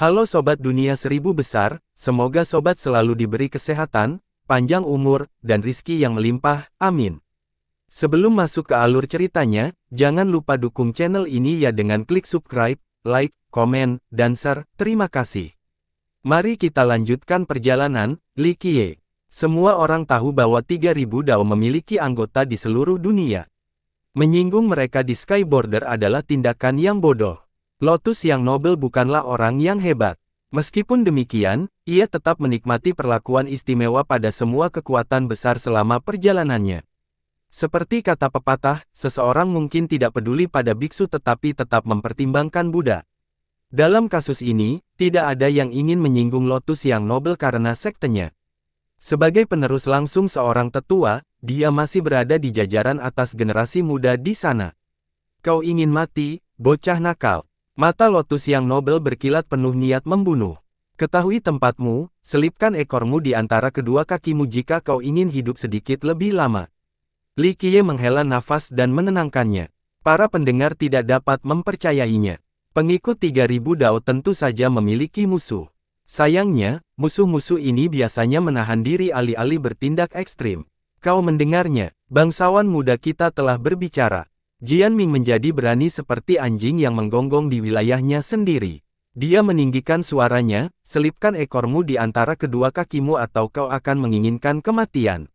Halo Sobat Dunia Seribu Besar, semoga Sobat selalu diberi kesehatan, panjang umur, dan rizki yang melimpah, amin. Sebelum masuk ke alur ceritanya, jangan lupa dukung channel ini ya dengan klik subscribe, like, komen, dan share, terima kasih. Mari kita lanjutkan perjalanan, Li Qiye. Semua orang tahu bahwa 3000 Dao memiliki anggota di seluruh dunia. Menyinggung mereka di Sky Border adalah tindakan yang bodoh. Lotus yang Noble bukanlah orang yang hebat. Meskipun demikian, ia tetap menikmati perlakuan istimewa pada semua kekuatan besar selama perjalanannya. Seperti kata pepatah, seseorang mungkin tidak peduli pada biksu tetapi tetap mempertimbangkan Buddha. Dalam kasus ini, tidak ada yang ingin menyinggung Lotus yang Noble karena sektenya. Sebagai penerus langsung seorang tetua, dia masih berada di jajaran atas generasi muda di sana. Kau ingin mati, bocah nakal. Mata Lotus yang Noble berkilat penuh niat membunuh. Ketahui tempatmu, selipkan ekormu di antara kedua kakimu jika kau ingin hidup sedikit lebih lama. Li Qiye menghela nafas dan menenangkannya. Para pendengar tidak dapat mempercayainya. Pengikut 3000 Dao tentu saja memiliki musuh. Sayangnya, musuh-musuh ini biasanya menahan diri alih-alih bertindak ekstrim. Kau mendengarnya, bangsawan muda kita telah berbicara. Jian Ming menjadi berani seperti anjing yang menggonggong di wilayahnya sendiri. Dia meninggikan suaranya, selipkan ekormu di antara kedua kakimu atau kau akan menginginkan kematian.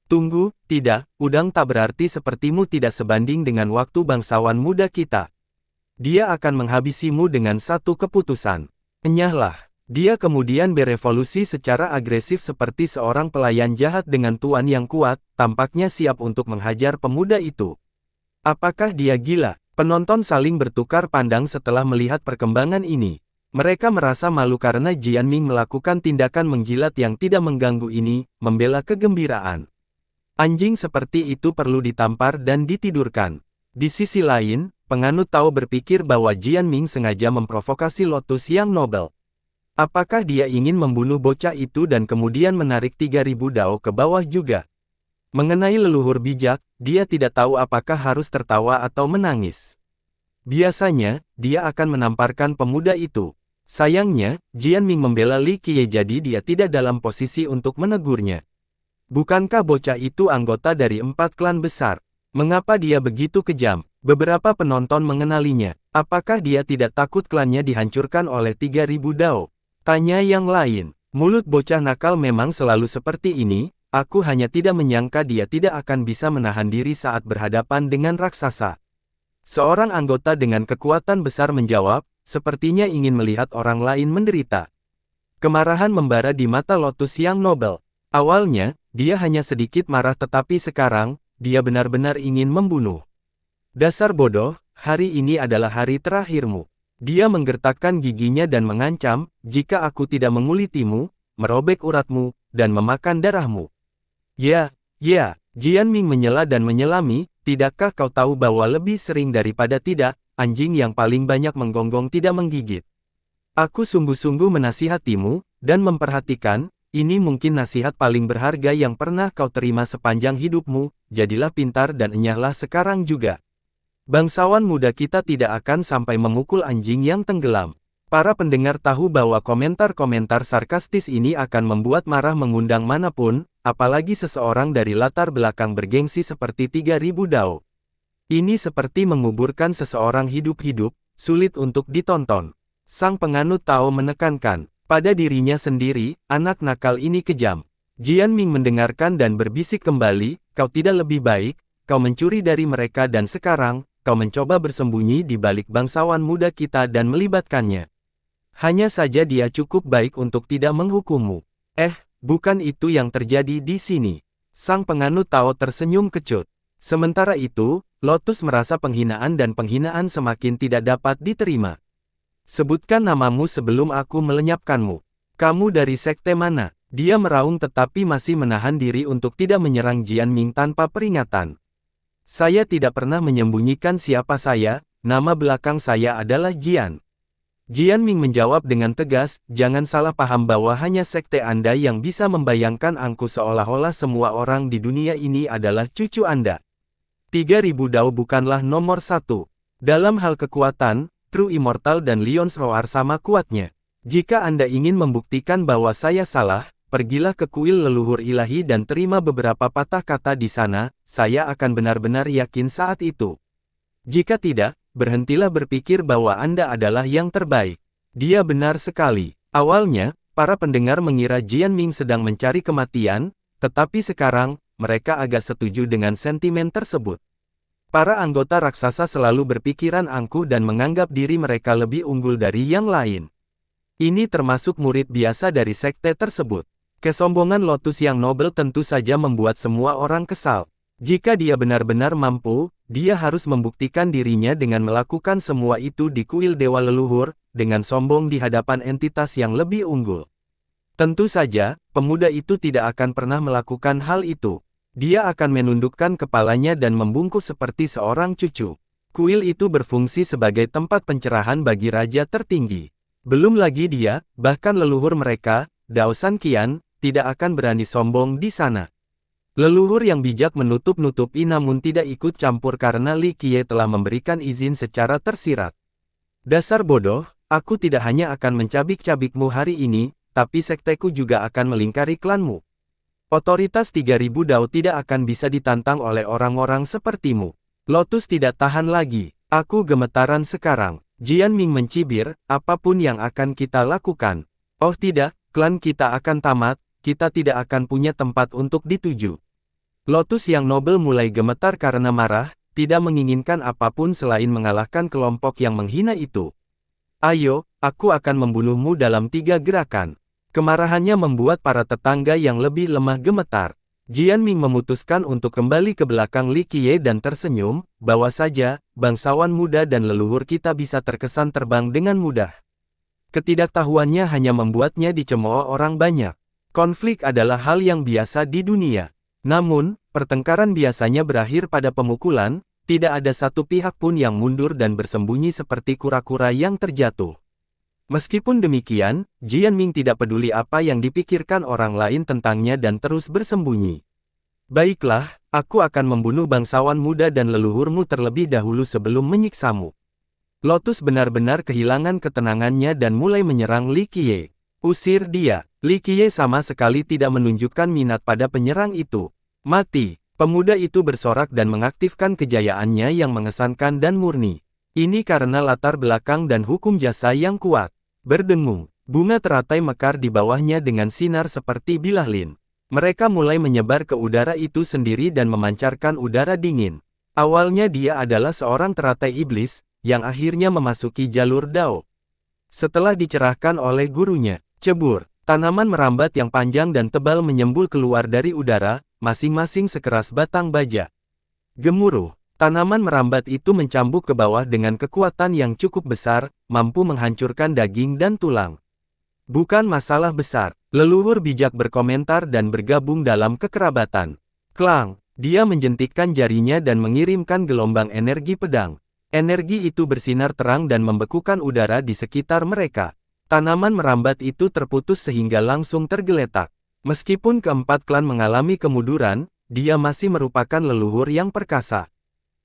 Tunggu, tidak, udang tak berarti sepertimu tidak sebanding dengan waktu bangsawan muda kita. Dia akan menghabisimu dengan satu keputusan. Enyahlah. Dia kemudian berevolusi secara agresif seperti seorang pelayan jahat dengan tuan yang kuat, tampaknya siap untuk menghajar pemuda itu. Apakah dia gila? Penonton saling bertukar pandang setelah melihat perkembangan ini. Mereka merasa malu karena Jian Ming melakukan tindakan menjilat yang tidak mengganggu ini, membela kegembiraan. Anjing seperti itu perlu ditampar dan ditidurkan. Di sisi lain, penganut Tao berpikir bahwa Jian Ming sengaja memprovokasi Lotus yang Noble. Apakah dia ingin membunuh bocah itu dan kemudian menarik 3000 Dao ke bawah juga? Mengenai leluhur bijak, dia tidak tahu apakah harus tertawa atau menangis. Biasanya, dia akan menamparkan pemuda itu. Sayangnya, Jian Ming membela Li Qiye jadi dia tidak dalam posisi untuk menegurnya. Bukankah bocah itu anggota dari 4 klan besar? Mengapa dia begitu kejam? Beberapa penonton mengenalinya. Apakah dia tidak takut klannya dihancurkan oleh 3000 Dao? Tanya yang lain. Mulut bocah nakal memang selalu seperti ini. Aku hanya tidak menyangka dia tidak akan bisa menahan diri saat berhadapan dengan raksasa. Seorang anggota dengan kekuatan besar menjawab, sepertinya ingin melihat orang lain menderita. Kemarahan membara di mata Lotus yang Noble. Awalnya, dia hanya sedikit marah tetapi sekarang, dia benar-benar ingin membunuh. Dasar bodoh, hari ini adalah hari terakhirmu. Dia menggertakkan giginya dan mengancam, jika aku tidak mengulitimu, merobek uratmu, dan memakan darahmu. Ya, Jian Ming menyela dan menyelami, tidakkah kau tahu bahwa lebih sering daripada tidak, anjing yang paling banyak menggonggong tidak menggigit. Aku sungguh-sungguh menasihatimu, dan memperhatikan, ini mungkin nasihat paling berharga yang pernah kau terima sepanjang hidupmu, jadilah pintar dan enyahlah sekarang juga. Bangsawan muda kita tidak akan sampai memukul anjing yang tenggelam. Para pendengar tahu bahwa komentar-komentar sarkastis ini akan membuat marah mengundang manapun, apalagi seseorang dari latar belakang bergengsi seperti 3000 Dao. Ini seperti menguburkan seseorang hidup-hidup, sulit untuk ditonton. Sang penganut Tao menekankan, pada dirinya sendiri, anak nakal ini kejam. Jian Ming mendengarkan dan berbisik kembali, kau tidak lebih baik, kau mencuri dari mereka dan sekarang, kau mencoba bersembunyi di balik bangsawan muda kita dan melibatkannya. Hanya saja dia cukup baik untuk tidak menghukummu. Bukan itu yang terjadi di sini. Sang penganut Tao tersenyum kecut. Sementara itu, Lotus merasa penghinaan dan penghinaan semakin tidak dapat diterima. Sebutkan namamu sebelum aku melenyapkanmu. Kamu dari sekte mana? Dia meraung tetapi masih menahan diri untuk tidak menyerang Jian Ming tanpa peringatan. Saya tidak pernah menyembunyikan siapa saya, nama belakang saya adalah Jian. Jian Ming menjawab dengan tegas, jangan salah paham bahwa hanya sekte Anda yang bisa membayangkan angku seolah-olah semua orang di dunia ini adalah cucu Anda. 3000 Dao bukanlah nomor 1. Dalam hal kekuatan, True Immortal dan Lion's Roar sama kuatnya. Jika Anda ingin membuktikan bahwa saya salah, pergilah ke kuil leluhur ilahi dan terima beberapa patah kata di sana, saya akan benar-benar yakin saat itu. Jika tidak, berhentilah berpikir bahwa Anda adalah yang terbaik. Dia benar sekali. Awalnya, para pendengar mengira Jian Ming sedang mencari kematian, tetapi sekarang, mereka agak setuju dengan sentimen tersebut. Para anggota raksasa selalu berpikiran angkuh dan menganggap diri mereka lebih unggul dari yang lain. Ini termasuk murid biasa dari sekte tersebut. Kesombongan Lotus yang nobel tentu saja membuat semua orang kesal. Jika dia benar-benar mampu, dia harus membuktikan dirinya dengan melakukan semua itu di kuil dewa leluhur, dengan sombong di hadapan entitas yang lebih unggul. Tentu saja, pemuda itu tidak akan pernah melakukan hal itu. Dia akan menundukkan kepalanya dan membungkuk seperti seorang cucu. Kuil itu berfungsi sebagai tempat pencerahan bagi raja tertinggi. Belum lagi dia, bahkan leluhur mereka, Dao San Qian, tidak akan berani sombong di sana. Leluhur yang bijak menutup-nutupi namun tidak ikut campur karena Li Qiye telah memberikan izin secara tersirat. Dasar bodoh, aku tidak hanya akan mencabik-cabikmu hari ini, tapi sekteku juga akan melingkari klanmu. Otoritas 3000 Dao tidak akan bisa ditantang oleh orang-orang sepertimu. Lotus tidak tahan lagi. Aku gemetaran sekarang. Jian Ming mencibir, apapun yang akan kita lakukan. Oh tidak, klan kita akan tamat, kita tidak akan punya tempat untuk dituju. Lotus yang nobel mulai gemetar karena marah, tidak menginginkan apapun selain mengalahkan kelompok yang menghina itu. Ayo, aku akan membunuhmu dalam 3 gerakan. Kemarahannya membuat para tetangga yang lebih lemah gemetar. Jian Ming memutuskan untuk kembali ke belakang Li Qiye dan tersenyum, bawa saja, bangsawan muda dan leluhur kita bisa terkesan terbang dengan mudah. Ketidaktahuannya hanya membuatnya dicemooh orang banyak. Konflik adalah hal yang biasa di dunia. Namun, pertengkaran biasanya berakhir pada pemukulan, tidak ada satu pihak pun yang mundur dan bersembunyi seperti kura-kura yang terjatuh. Meskipun demikian, Jian Ming tidak peduli apa yang dipikirkan orang lain tentangnya dan terus bersembunyi. Baiklah, aku akan membunuh bangsawan muda dan leluhurmu terlebih dahulu sebelum menyiksamu. Lotus benar-benar kehilangan ketenangannya dan mulai menyerang Li Qiye. Usir dia. Li Qiye sama sekali tidak menunjukkan minat pada penyerang itu. Mati. Pemuda itu bersorak dan mengaktifkan kejayaannya yang mengesankan dan murni. Ini karena latar belakang dan hukum jasa yang kuat. Berdengung, bunga teratai mekar di bawahnya dengan sinar seperti bilah lin. Mereka mulai menyebar ke udara itu sendiri dan memancarkan udara dingin. Awalnya dia adalah seorang teratai iblis, yang akhirnya memasuki jalur Dao. Setelah dicerahkan oleh gurunya, cebur, tanaman merambat yang panjang dan tebal menyembul keluar dari udara, masing-masing sekeras batang baja. Gemuruh. Tanaman merambat itu mencambuk ke bawah dengan kekuatan yang cukup besar, mampu menghancurkan daging dan tulang. Bukan masalah besar, leluhur bijak berkomentar dan bergabung dalam kekerabatan. Klang, dia menjentikkan jarinya dan mengirimkan gelombang energi pedang. Energi itu bersinar terang dan membekukan udara di sekitar mereka. Tanaman merambat itu terputus sehingga langsung tergeletak. Meskipun keempat klan mengalami kemunduran, dia masih merupakan leluhur yang perkasa.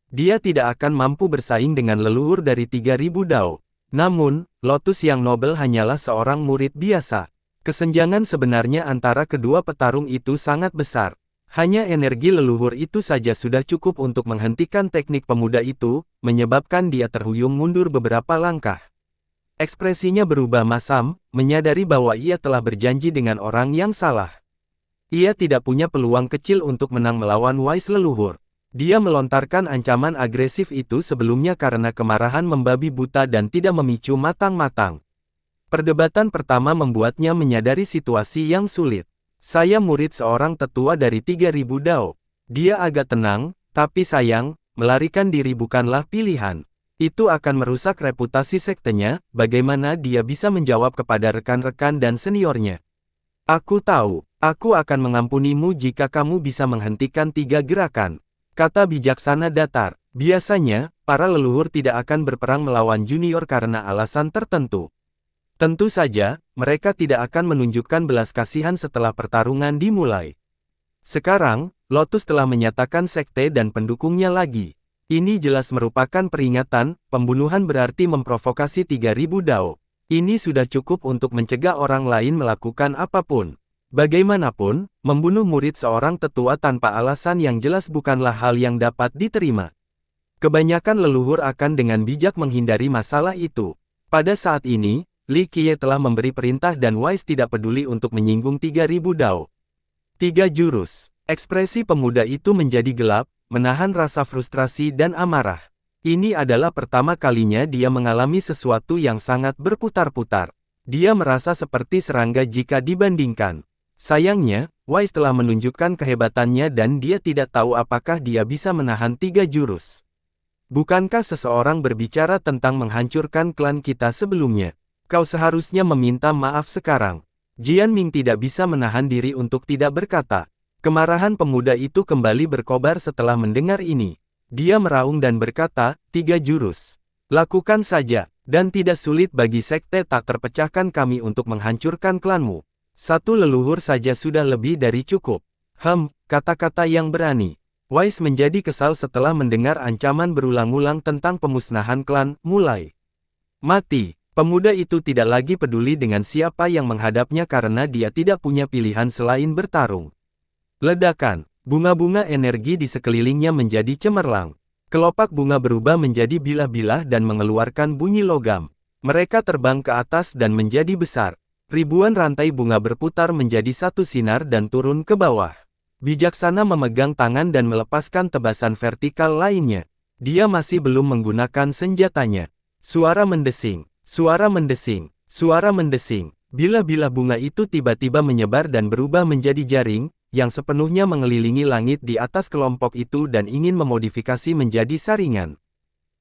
Dia tidak akan mampu bersaing dengan leluhur dari 3000 Dao. Namun, Lotus yang nobel hanyalah seorang murid biasa. Kesenjangan sebenarnya antara kedua petarung itu sangat besar. Hanya energi leluhur itu saja sudah cukup untuk menghentikan teknik pemuda itu, menyebabkan dia terhuyung mundur beberapa langkah. Ekspresinya berubah masam, menyadari bahwa ia telah berjanji dengan orang yang salah. Ia tidak punya peluang kecil untuk menang melawan Wise leluhur. Dia melontarkan ancaman agresif itu sebelumnya karena kemarahan membabi buta dan tidak memicu matang-matang. Perdebatan pertama membuatnya menyadari situasi yang sulit. Saya murid seorang tetua dari 3000 Dao. Dia agak tenang, tapi sayang, melarikan diri bukanlah pilihan. Itu akan merusak reputasi sektenya, bagaimana dia bisa menjawab kepada rekan-rekan dan seniornya. Aku tahu, aku akan mengampunimu jika kamu bisa menghentikan 3 gerakan. Kata bijaksana datar, biasanya, para leluhur tidak akan berperang melawan junior karena alasan tertentu. Tentu saja, mereka tidak akan menunjukkan belas kasihan setelah pertarungan dimulai. Sekarang, Lotus telah menyatakan sekte dan pendukungnya lagi. Ini jelas merupakan peringatan, pembunuhan berarti memprovokasi 3000 Dao. Ini sudah cukup untuk mencegah orang lain melakukan apapun. Bagaimanapun, membunuh murid seorang tetua tanpa alasan yang jelas bukanlah hal yang dapat diterima. Kebanyakan leluhur akan dengan bijak menghindari masalah itu. Pada saat ini, Li Qiye telah memberi perintah dan Wise tidak peduli untuk menyinggung 3000 dao. 3 jurus. Ekspresi pemuda itu menjadi gelap, menahan rasa frustrasi dan amarah. Ini adalah pertama kalinya dia mengalami sesuatu yang sangat berputar-putar. Dia merasa seperti serangga jika dibandingkan. Sayangnya, Wise telah menunjukkan kehebatannya dan dia tidak tahu apakah dia bisa menahan 3 jurus. Bukankah seseorang berbicara tentang menghancurkan klan kita sebelumnya? Kau seharusnya meminta maaf sekarang. Jian Ming tidak bisa menahan diri untuk tidak berkata. Kemarahan pemuda itu kembali berkobar setelah mendengar ini. Dia meraung dan berkata, 3 jurus. Lakukan saja, dan tidak sulit bagi sekte tak terpecahkan kami untuk menghancurkan klanmu. 1 leluhur saja sudah lebih dari cukup. Kata-kata yang berani. Wise menjadi kesal setelah mendengar ancaman berulang-ulang tentang pemusnahan klan, mulai. Mati. Pemuda itu tidak lagi peduli dengan siapa yang menghadapnya karena dia tidak punya pilihan selain bertarung. Ledakan. Bunga-bunga energi di sekelilingnya menjadi cemerlang. Kelopak bunga berubah menjadi bilah-bilah dan mengeluarkan bunyi logam. Mereka terbang ke atas dan menjadi besar. Ribuan rantai bunga berputar menjadi satu sinar dan turun ke bawah. Bijaksana memegang tangan dan melepaskan tebasan vertikal lainnya. Dia masih belum menggunakan senjatanya. Suara mendesing, suara mendesing, suara mendesing. Bilah-bilah bunga itu tiba-tiba menyebar dan berubah menjadi jaring, yang sepenuhnya mengelilingi langit di atas kelompok itu dan ingin memodifikasi menjadi saringan.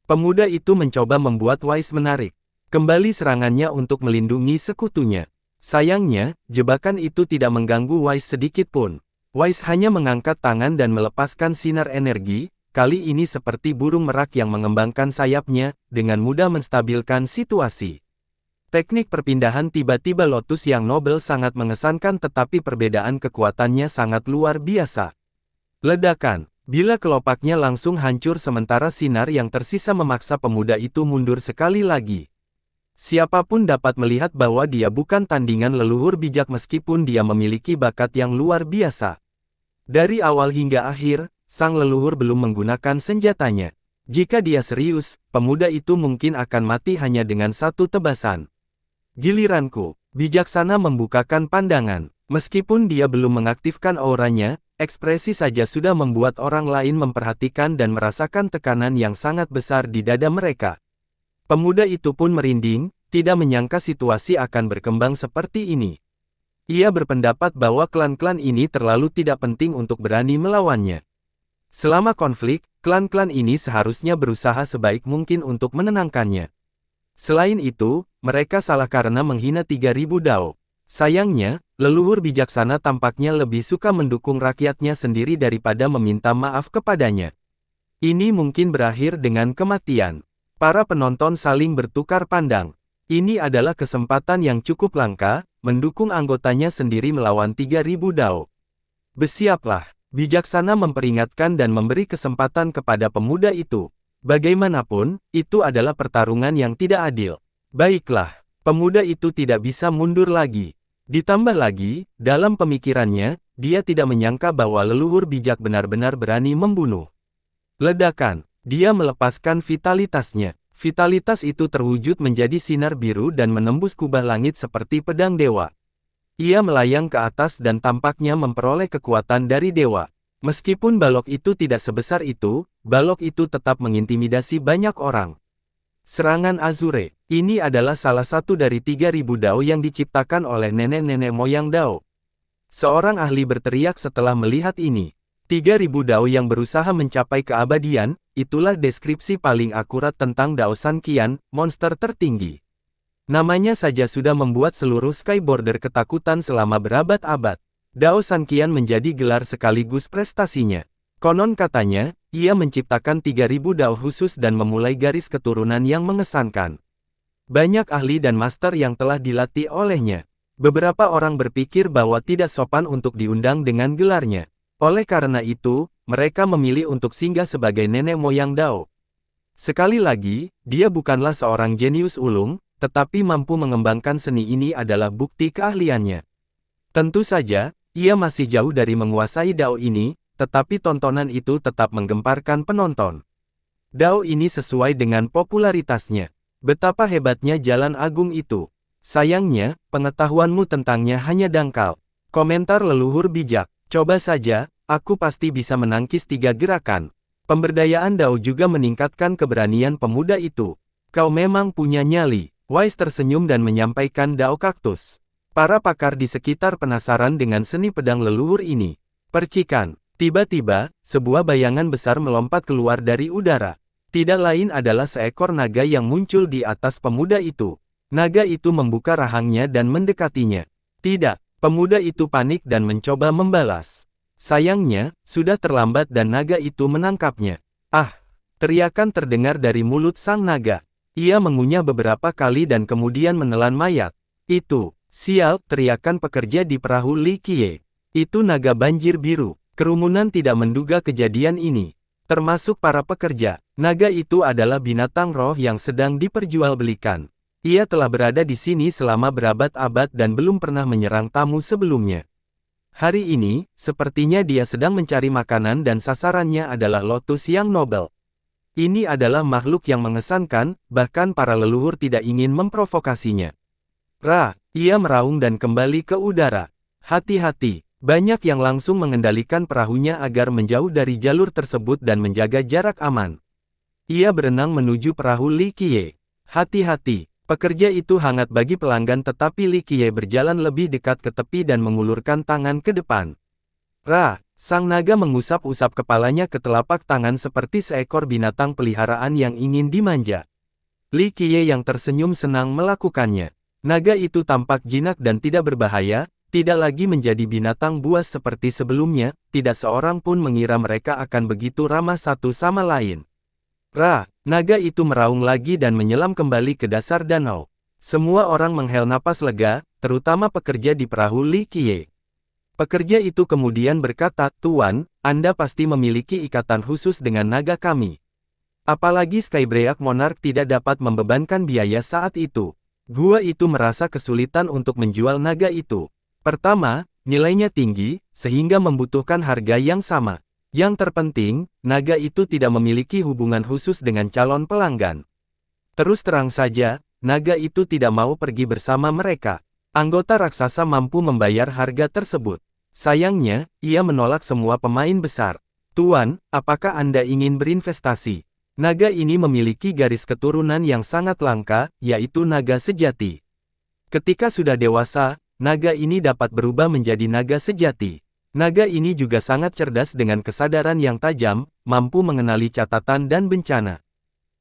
Pemuda itu mencoba membuat Wise menarik kembali serangannya untuk melindungi sekutunya. Sayangnya, jebakan itu tidak mengganggu Wise sedikit pun. Wise hanya mengangkat tangan dan melepaskan sinar energi, kali ini seperti burung merak yang mengembangkan sayapnya, dengan mudah menstabilkan situasi. Teknik perpindahan tiba-tiba Lotus yang nobel sangat mengesankan tetapi perbedaan kekuatannya sangat luar biasa. Ledakan. Bila kelopaknya langsung hancur sementara sinar yang tersisa memaksa pemuda itu mundur sekali lagi. Siapapun dapat melihat bahwa dia bukan tandingan leluhur bijak meskipun dia memiliki bakat yang luar biasa. Dari awal hingga akhir, sang leluhur belum menggunakan senjatanya. Jika dia serius, pemuda itu mungkin akan mati hanya dengan satu tebasan. Giliranku. Bijaksana membukakan pandangan. Meskipun dia belum mengaktifkan auranya, ekspresi saja sudah membuat orang lain memperhatikan dan merasakan tekanan yang sangat besar di dada mereka. Pemuda itu pun merinding, tidak menyangka situasi akan berkembang seperti ini. Ia berpendapat bahwa klan-klan ini terlalu tidak penting untuk berani melawannya. Selama konflik, klan-klan ini seharusnya berusaha sebaik mungkin untuk menenangkannya. Selain itu, mereka salah karena menghina 3000 dao. Sayangnya, leluhur bijaksana tampaknya lebih suka mendukung rakyatnya sendiri daripada meminta maaf kepadanya. Ini mungkin berakhir dengan kematian. Para penonton saling bertukar pandang. Ini adalah kesempatan yang cukup langka, mendukung anggotanya sendiri melawan 3000 dao. Bersiaplah. Bijaksana memperingatkan dan memberi kesempatan kepada pemuda itu. Bagaimanapun, itu adalah pertarungan yang tidak adil. Baiklah, pemuda itu tidak bisa mundur lagi. Ditambah lagi, dalam pemikirannya, dia tidak menyangka bahwa leluhur bijak benar-benar berani membunuh. Ledakan, dia melepaskan vitalitasnya. Vitalitas itu terwujud menjadi sinar biru dan menembus kubah langit seperti pedang dewa. Ia melayang ke atas dan tampaknya memperoleh kekuatan dari dewa. Meskipun balok itu tidak sebesar itu, balok itu tetap mengintimidasi banyak orang. Serangan Azure. Ini adalah salah satu dari 3000 dao yang diciptakan oleh nenek-nenek moyang dao. Seorang ahli berteriak setelah melihat ini. 3000 dao yang berusaha mencapai keabadian, itulah deskripsi paling akurat tentang Dao San Qian, monster tertinggi. Namanya saja sudah membuat seluruh Skyborder ketakutan selama berabad-abad. Dao San Qian menjadi gelar sekaligus prestasinya. Konon katanya, ia menciptakan 3000 dao khusus dan memulai garis keturunan yang mengesankan. Banyak ahli dan master yang telah dilatih olehnya. Beberapa orang berpikir bahwa tidak sopan untuk diundang dengan gelarnya. Oleh karena itu, mereka memilih untuk singgah sebagai nenek moyang dao. Sekali lagi, dia bukanlah seorang jenius ulung, tetapi mampu mengembangkan seni ini adalah bukti keahliannya. Tentu saja, ia masih jauh dari menguasai dao ini, tetapi tontonan itu tetap menggemparkan penonton. Dao ini sesuai dengan popularitasnya. Betapa hebatnya Jalan Agung itu. Sayangnya, pengetahuanmu tentangnya hanya dangkal. Komentar leluhur bijak. Coba saja, aku pasti bisa menangkis 3 gerakan. Pemberdayaan Dao juga meningkatkan keberanian pemuda itu. Kau memang punya nyali. Wise tersenyum dan menyampaikan Dao kaktus. Para pakar di sekitar penasaran dengan seni pedang leluhur ini. Percikan. Tiba-tiba, sebuah bayangan besar melompat keluar dari udara. Tidak lain adalah seekor naga yang muncul di atas pemuda itu. Naga itu membuka rahangnya dan mendekatinya. Tidak, pemuda itu panik dan mencoba membalas. Sayangnya, sudah terlambat dan naga itu menangkapnya. Ah! Teriakan terdengar dari mulut sang naga. Ia mengunyah beberapa kali dan kemudian menelan mayat. Itu, sial, teriakan pekerja di perahu Li Qiye. Itu naga banjir biru. Kerumunan tidak menduga kejadian ini. Termasuk para pekerja. Naga itu adalah binatang roh yang sedang diperjualbelikan. Ia telah berada di sini selama berabad-abad dan belum pernah menyerang tamu sebelumnya. Hari ini, sepertinya dia sedang mencari makanan dan sasarannya adalah lotus yang nobel. Ini adalah makhluk yang mengesankan, bahkan para leluhur tidak ingin memprovokasinya. Ia meraung dan kembali ke udara. Hati-hati, banyak yang langsung mengendalikan perahunya agar menjauh dari jalur tersebut dan menjaga jarak aman. Ia berenang menuju perahu Li Qiye. Hati-hati, pekerja itu hangat bagi pelanggan tetapi Li Qiye berjalan lebih dekat ke tepi dan mengulurkan tangan ke depan. Sang naga mengusap-usap kepalanya ke telapak tangan seperti seekor binatang peliharaan yang ingin dimanja. Li Qiye yang tersenyum senang melakukannya. Naga itu tampak jinak dan tidak berbahaya, tidak lagi menjadi binatang buas seperti sebelumnya, tidak seorang pun mengira mereka akan begitu ramah satu sama lain. Naga itu meraung lagi dan menyelam kembali ke dasar danau. Semua orang menghela napas lega, terutama pekerja di perahu Li Qiye. Pekerja itu kemudian berkata, "Tuan, Anda pasti memiliki ikatan khusus dengan naga kami. Apalagi Skybreak Monarch tidak dapat membebankan biaya saat itu. Gua itu merasa kesulitan untuk menjual naga itu. Pertama, nilainya tinggi, sehingga membutuhkan harga yang sama. Yang terpenting, naga itu tidak memiliki hubungan khusus dengan calon pelanggan. Terus terang saja, naga itu tidak mau pergi bersama mereka. Anggota raksasa mampu membayar harga tersebut. Sayangnya, ia menolak semua pemain besar. Tuan, apakah Anda ingin berinvestasi? Naga ini memiliki garis keturunan yang sangat langka, yaitu naga sejati. Ketika sudah dewasa, naga ini dapat berubah menjadi naga sejati. Naga ini juga sangat cerdas dengan kesadaran yang tajam, mampu mengenali catatan dan bencana.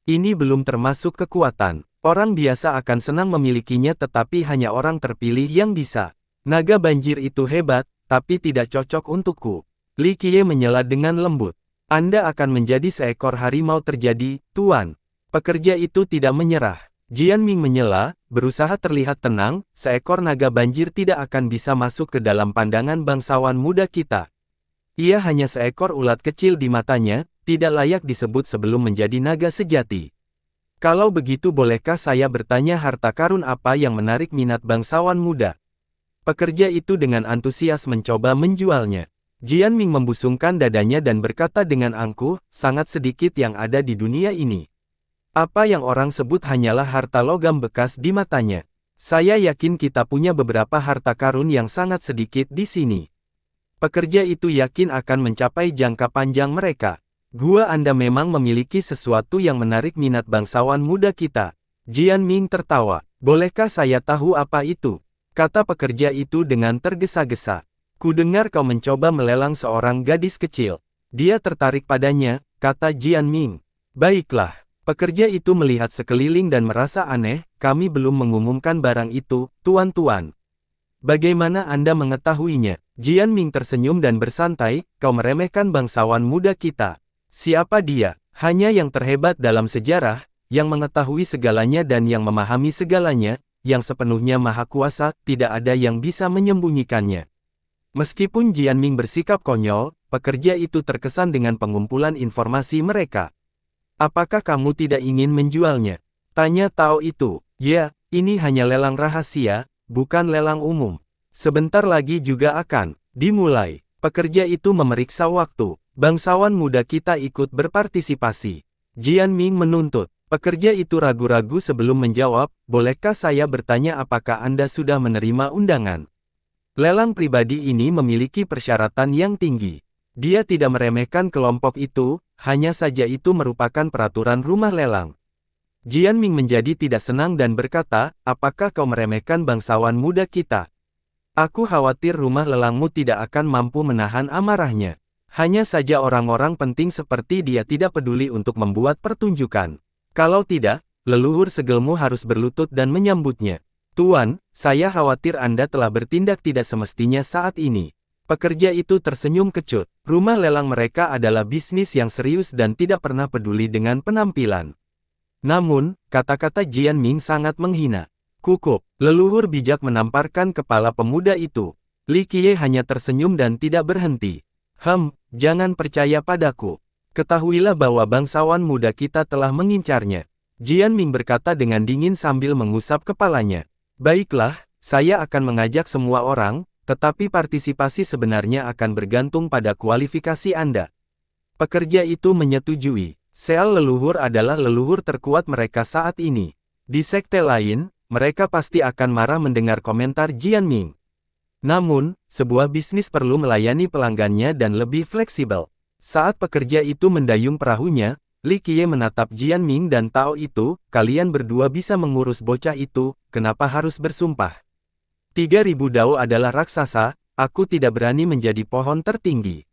Ini belum termasuk kekuatan. Orang biasa akan senang memilikinya tetapi hanya orang terpilih yang bisa. Naga banjir itu hebat, tapi tidak cocok untukku. Li Qiye menyela dengan lembut. Anda akan menjadi seekor harimau terjadi, Tuan. Pekerja itu tidak menyerah. Jian Ming menyela, berusaha terlihat tenang, seekor naga banjir tidak akan bisa masuk ke dalam pandangan bangsawan muda kita. Ia hanya seekor ulat kecil di matanya, tidak layak disebut sebelum menjadi naga sejati. Kalau begitu bolehkah saya bertanya harta karun apa yang menarik minat bangsawan muda? Pekerja itu dengan antusias mencoba menjualnya. Jian Ming membusungkan dadanya dan berkata dengan angkuh, sangat sedikit yang ada di dunia ini. Apa yang orang sebut hanyalah harta logam bekas di matanya. Saya yakin kita punya beberapa harta karun yang sangat sedikit di sini. Pekerja itu yakin akan mencapai jangka panjang mereka. Gua Anda memang memiliki sesuatu yang menarik minat bangsawan muda kita. Jian Ming tertawa. Bolehkah saya tahu apa itu? Kata pekerja itu dengan tergesa-gesa. Kudengar kau mencoba melelang seorang gadis kecil. Dia tertarik padanya, kata Jian Ming. Baiklah. Pekerja itu melihat sekeliling dan merasa aneh, kami belum mengumumkan barang itu, tuan-tuan. Bagaimana Anda mengetahuinya? Jian Ming tersenyum dan bersantai, kau meremehkan bangsawan muda kita. Siapa dia? Hanya yang terhebat dalam sejarah, yang mengetahui segalanya dan yang memahami segalanya, yang sepenuhnya maha kuasa, tidak ada yang bisa menyembunyikannya. Meskipun Jian Ming bersikap konyol, pekerja itu terkesan dengan pengumpulan informasi mereka. Apakah kamu tidak ingin menjualnya? Tanya Tao itu. Ya, Ini hanya lelang rahasia, bukan lelang umum. Sebentar lagi juga akan dimulai. Pekerja itu memeriksa waktu. Bangsawan muda kita ikut berpartisipasi. Jian Ming menuntut. Pekerja itu ragu-ragu sebelum menjawab, bolehkah saya bertanya apakah Anda sudah menerima undangan? Lelang pribadi ini memiliki persyaratan yang tinggi. Dia tidak meremehkan kelompok itu, hanya saja itu merupakan peraturan rumah lelang. Jian Ming menjadi tidak senang dan berkata, apakah kau meremehkan bangsawan muda kita? Aku khawatir rumah lelangmu tidak akan mampu menahan amarahnya. Hanya saja orang-orang penting seperti dia tidak peduli untuk membuat pertunjukan. Kalau tidak, leluhur segelmu harus berlutut dan menyambutnya. Tuan, saya khawatir Anda telah bertindak tidak semestinya saat ini. Pekerja itu tersenyum kecut. Rumah lelang mereka adalah bisnis yang serius dan tidak pernah peduli dengan penampilan. Namun, kata-kata Jian Ming sangat menghina. Kukup, leluhur bijak menamparkan kepala pemuda itu. Li Qiye hanya tersenyum dan tidak berhenti. Jangan percaya padaku. Ketahuilah bahwa bangsawan muda kita telah mengincarnya. Jian Ming berkata dengan dingin sambil mengusap kepalanya. Baiklah, saya akan mengajak semua orang, tetapi partisipasi sebenarnya akan bergantung pada kualifikasi Anda. Pekerja itu menyetujui. Sel leluhur adalah leluhur terkuat mereka saat ini. Di sekte lain, mereka pasti akan marah mendengar komentar Jian Ming. Namun, sebuah bisnis perlu melayani pelanggannya dan lebih fleksibel. Saat pekerja itu mendayung perahunya, Li Qiye menatap Jian Ming dan Tao itu, kalian berdua bisa mengurus bocah itu, kenapa harus bersumpah? 3000 dao adalah raksasa, aku tidak berani menjadi pohon tertinggi.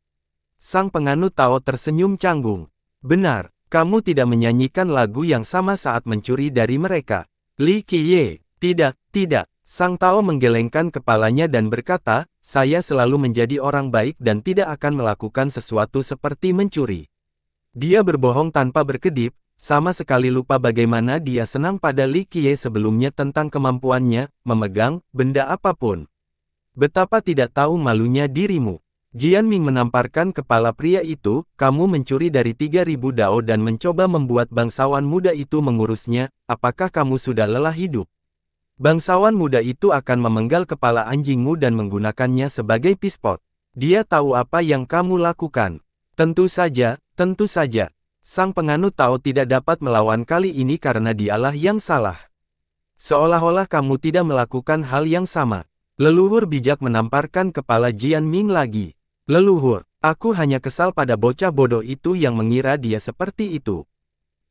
Sang penganut Tao tersenyum canggung. Benar, kamu tidak menyanyikan lagu yang sama saat mencuri dari mereka. Li Qiye, tidak. Sang Tao menggelengkan kepalanya dan berkata, saya selalu menjadi orang baik dan tidak akan melakukan sesuatu seperti mencuri. Dia berbohong tanpa berkedip, sama sekali lupa bagaimana dia senang pada Li Qiye sebelumnya tentang kemampuannya memegang benda apapun. Betapa tidak tahu malunya dirimu. Jian Ming menamparkan kepala pria itu, kamu mencuri dari 3000 dao dan mencoba membuat bangsawan muda itu mengurusnya, apakah kamu sudah lelah hidup? Bangsawan muda itu akan memenggal kepala anjingmu dan menggunakannya sebagai pispot. Dia tahu apa yang kamu lakukan. Tentu saja. Sang penganut Tao tidak dapat melawan kali ini karena dialah yang salah. Seolah-olah kamu tidak melakukan hal yang sama. Leluhur bijak menamparkan kepala Jian Ming lagi. Leluhur, aku hanya kesal pada bocah bodoh itu yang mengira dia seperti itu.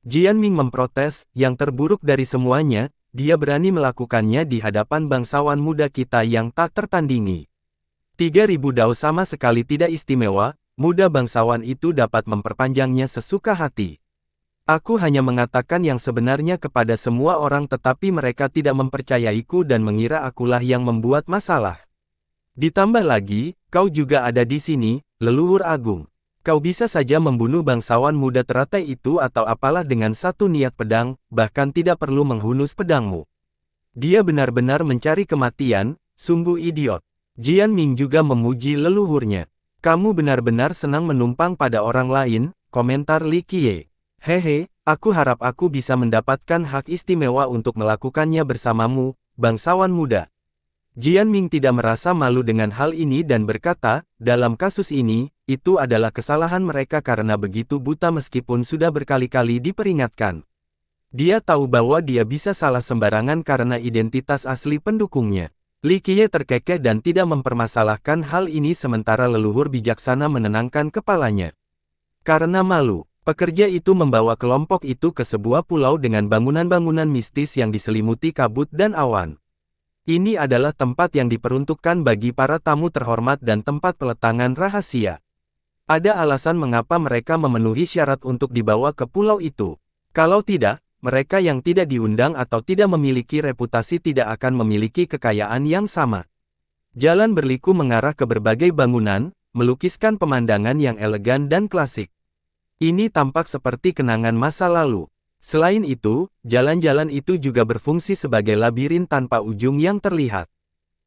Jian Ming memprotes, yang terburuk dari semuanya, dia berani melakukannya di hadapan bangsawan muda kita yang tak tertandingi. 3000 dao sama sekali tidak istimewa, muda bangsawan itu dapat memperpanjangnya sesuka hati. Aku hanya mengatakan yang sebenarnya kepada semua orang tetapi mereka tidak mempercayaiku dan mengira akulah yang membuat masalah. Ditambah lagi, kau juga ada di sini, leluhur agung. Kau bisa saja membunuh bangsawan muda teratai itu atau apalah dengan satu niat pedang, bahkan tidak perlu menghunus pedangmu. Dia benar-benar mencari kematian, sungguh idiot. Jian Ming juga memuji leluhurnya. Kamu benar-benar senang menumpang pada orang lain, komentar Li Qiye. Hehe, aku harap aku bisa mendapatkan hak istimewa untuk melakukannya bersamamu, bangsawan muda. Jian Ming tidak merasa malu dengan hal ini dan berkata, dalam kasus ini, itu adalah kesalahan mereka karena begitu buta meskipun sudah berkali-kali diperingatkan. Dia tahu bahwa dia bisa salah sembarangan karena identitas asli pendukungnya. Li Qiye terkekeh dan tidak mempermasalahkan hal ini sementara leluhur bijaksana menenangkan kepalanya. Karena malu, pekerja itu membawa kelompok itu ke sebuah pulau dengan bangunan-bangunan mistis yang diselimuti kabut dan awan. Ini adalah tempat yang diperuntukkan bagi para tamu terhormat dan tempat peletangan rahasia. Ada alasan mengapa mereka memenuhi syarat untuk dibawa ke pulau itu. Kalau tidak, mereka yang tidak diundang atau tidak memiliki reputasi tidak akan memiliki kekayaan yang sama. Jalan berliku mengarah ke berbagai bangunan, melukiskan pemandangan yang elegan dan klasik. Ini tampak seperti kenangan masa lalu. Selain itu, jalan-jalan itu juga berfungsi sebagai labirin tanpa ujung yang terlihat.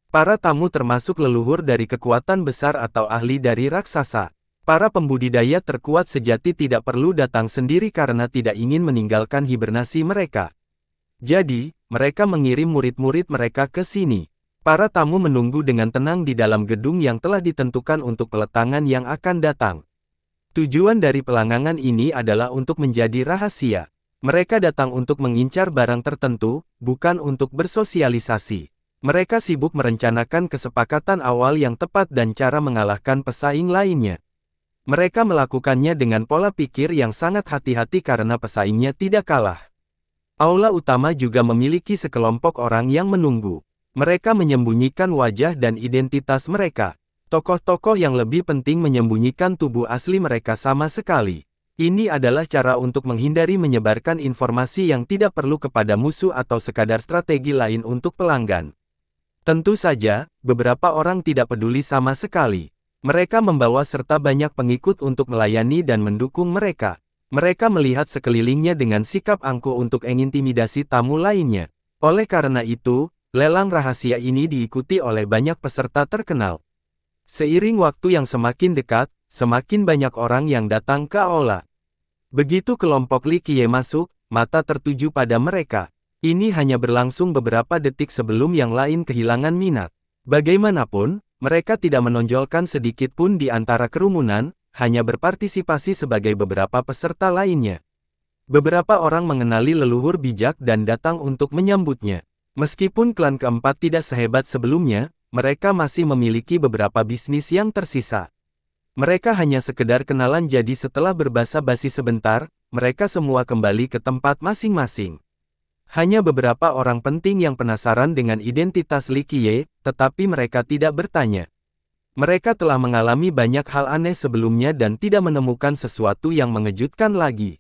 Para tamu termasuk leluhur dari kekuatan besar atau ahli dari raksasa. Para pembudidaya terkuat sejati tidak perlu datang sendiri karena tidak ingin meninggalkan hibernasi mereka. Jadi, mereka mengirim murid-murid mereka ke sini. Para tamu menunggu dengan tenang di dalam gedung yang telah ditentukan untuk peletangan yang akan datang. Tujuan dari pelangangan ini adalah untuk menjadi rahasia. Mereka datang untuk mengincar barang tertentu, bukan untuk bersosialisasi. Mereka sibuk merencanakan kesepakatan awal yang tepat dan cara mengalahkan pesaing lainnya. Mereka melakukannya dengan pola pikir yang sangat hati-hati karena pesaingnya tidak kalah. Aula utama juga memiliki sekelompok orang yang menunggu. Mereka menyembunyikan wajah dan identitas mereka. Tokoh-tokoh yang lebih penting menyembunyikan tubuh asli mereka sama sekali. Ini adalah cara untuk menghindari menyebarkan informasi yang tidak perlu kepada musuh atau sekadar strategi lain untuk pelanggan. Tentu saja, beberapa orang tidak peduli sama sekali. Mereka membawa serta banyak pengikut untuk melayani dan mendukung mereka. Mereka melihat sekelilingnya dengan sikap angkuh untuk mengintimidasi tamu lainnya. Oleh karena itu, lelang rahasia ini diikuti oleh banyak peserta terkenal. Seiring waktu yang semakin dekat, semakin banyak orang yang datang ke aula. Begitu kelompok Li Qiye masuk, mata tertuju pada mereka. Ini hanya berlangsung beberapa detik sebelum yang lain kehilangan minat. Bagaimanapun, mereka tidak menonjolkan sedikit pun di antara kerumunan, hanya berpartisipasi sebagai beberapa peserta lainnya. Beberapa orang mengenali leluhur bijak dan datang untuk menyambutnya. Meskipun klan keempat tidak sehebat sebelumnya, mereka masih memiliki beberapa bisnis yang tersisa. Mereka hanya sekedar kenalan, jadi setelah berbasa-basi sebentar, mereka semua kembali ke tempat masing-masing. Hanya beberapa orang penting yang penasaran dengan identitas Li Qiye, tetapi mereka tidak bertanya. Mereka telah mengalami banyak hal aneh sebelumnya dan tidak menemukan sesuatu yang mengejutkan lagi.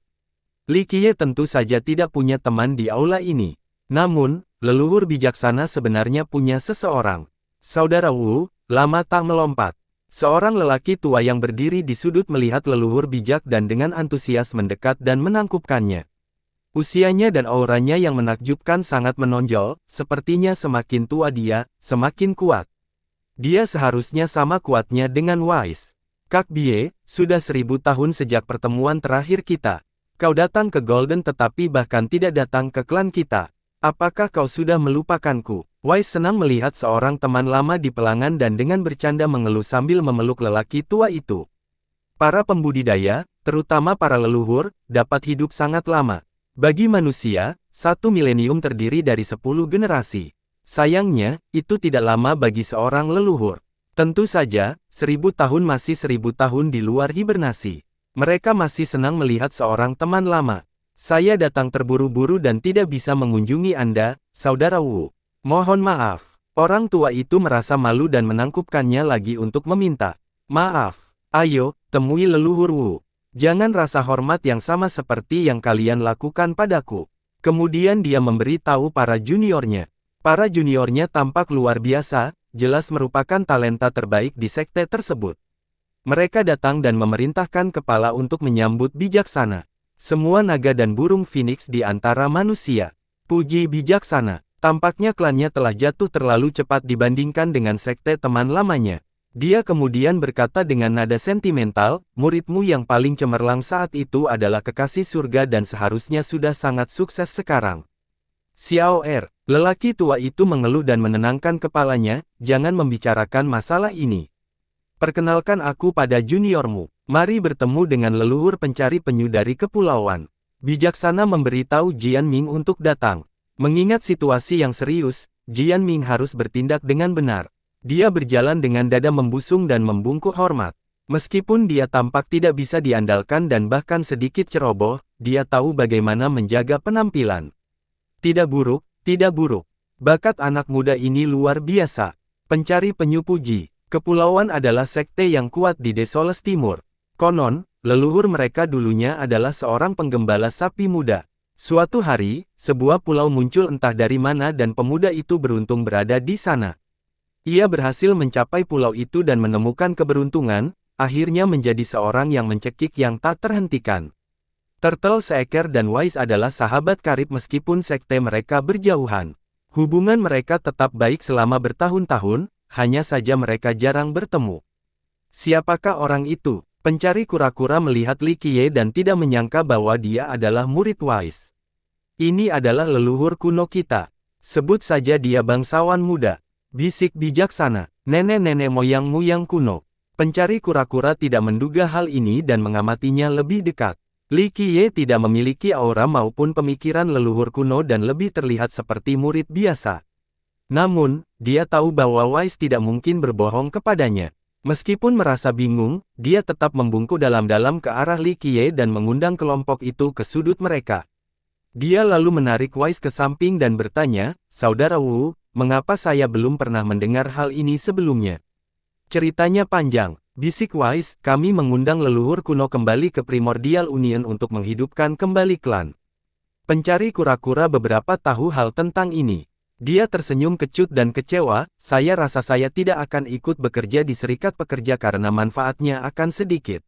Li Qiye tentu saja tidak punya teman di aula ini. Namun, leluhur bijaksana sebenarnya punya seseorang. Saudara Wu, lama tak melompat. Seorang lelaki tua yang berdiri di sudut melihat leluhur bijak dan dengan antusias mendekat dan menangkupkannya. Usianya dan auranya yang menakjubkan sangat menonjol, sepertinya semakin tua dia, semakin kuat. Dia seharusnya sama kuatnya dengan Wise. Kak Bie, sudah 1000 tahun sejak pertemuan terakhir kita. Kau datang ke Golden tetapi bahkan tidak datang ke klan kita. Apakah kau sudah melupakanku? Wise senang melihat seorang teman lama di pelangan dan dengan bercanda mengeluh sambil memeluk lelaki tua itu. Para pembudidaya, terutama para leluhur, dapat hidup sangat lama. Bagi manusia, 1 milenium terdiri dari 10 generasi. Sayangnya, itu tidak lama bagi seorang leluhur. Tentu saja, 1000 tahun masih 1000 tahun di luar hibernasi. Mereka masih senang melihat seorang teman lama. Saya datang terburu-buru dan tidak bisa mengunjungi Anda, Saudara Wu. Mohon maaf. Orang tua itu merasa malu dan menangkupkannya lagi untuk meminta maaf. Ayo, temui leluhur Wu. Jangan rasa hormat yang sama seperti yang kalian lakukan padaku. Kemudian dia memberi tahu para juniornya. Para juniornya tampak luar biasa, jelas merupakan talenta terbaik di sekte tersebut. Mereka datang dan memerintahkan kepala untuk menyambut bijaksana. Semua naga dan burung phoenix di antara manusia. Puji bijaksana. Tampaknya klannya telah jatuh terlalu cepat dibandingkan dengan sekte teman lamanya. Dia kemudian berkata dengan nada sentimental, muridmu yang paling cemerlang saat itu adalah kekasih surga dan seharusnya sudah sangat sukses sekarang. Xiao Er, lelaki tua itu mengeluh dan menenangkan kepalanya, jangan membicarakan masalah ini. Perkenalkan aku pada juniormu. Mari bertemu dengan leluhur pencari penyu dari kepulauan. Bijaksana memberitahu Jian Ming untuk datang. Mengingat situasi yang serius, Jian Ming harus bertindak dengan benar. Dia berjalan dengan dada membusung dan membungkuk hormat. Meskipun dia tampak tidak bisa diandalkan dan bahkan sedikit ceroboh, dia tahu bagaimana menjaga penampilan. Tidak buruk, tidak buruk. Bakat anak muda ini luar biasa. Pencari penyu puji. Kepulauan adalah sekte yang kuat di Desoles Timur. Konon, leluhur mereka dulunya adalah seorang penggembala sapi muda. Suatu hari, sebuah pulau muncul entah dari mana dan pemuda itu beruntung berada di sana. Ia berhasil mencapai pulau itu dan menemukan keberuntungan, akhirnya menjadi seorang yang mencekik yang tak terhentikan. Turtle Seeker dan Wise adalah sahabat karib meskipun sekte mereka berjauhan. Hubungan mereka tetap baik selama bertahun-tahun, hanya saja mereka jarang bertemu. Siapakah orang itu? Pencari kura-kura melihat Li Qiye dan tidak menyangka bahwa dia adalah murid Wise. Ini adalah leluhur kuno kita. Sebut saja dia bangsawan muda. Bisik bijaksana, nenek-nenek moyangmu yang kuno. Pencari kura-kura tidak menduga hal ini dan mengamatinya lebih dekat. Li Qiye tidak memiliki aura maupun pemikiran leluhur kuno dan lebih terlihat seperti murid biasa. Namun, dia tahu bahwa Wise tidak mungkin berbohong kepadanya. Meskipun merasa bingung, dia tetap membungkuk dalam-dalam ke arah Li Qiye dan mengundang kelompok itu ke sudut mereka. Dia lalu menarik Wise ke samping dan bertanya, "Saudara Wu, mengapa saya belum pernah mendengar hal ini sebelumnya?" "Ceritanya panjang," bisik Wise, "kami mengundang leluhur kuno kembali ke Primordial Union untuk menghidupkan kembali klan." Pencari kura-kura beberapa tahu hal tentang ini. Dia tersenyum kecut dan kecewa, "Saya rasa saya tidak akan ikut bekerja di serikat pekerja karena manfaatnya akan sedikit.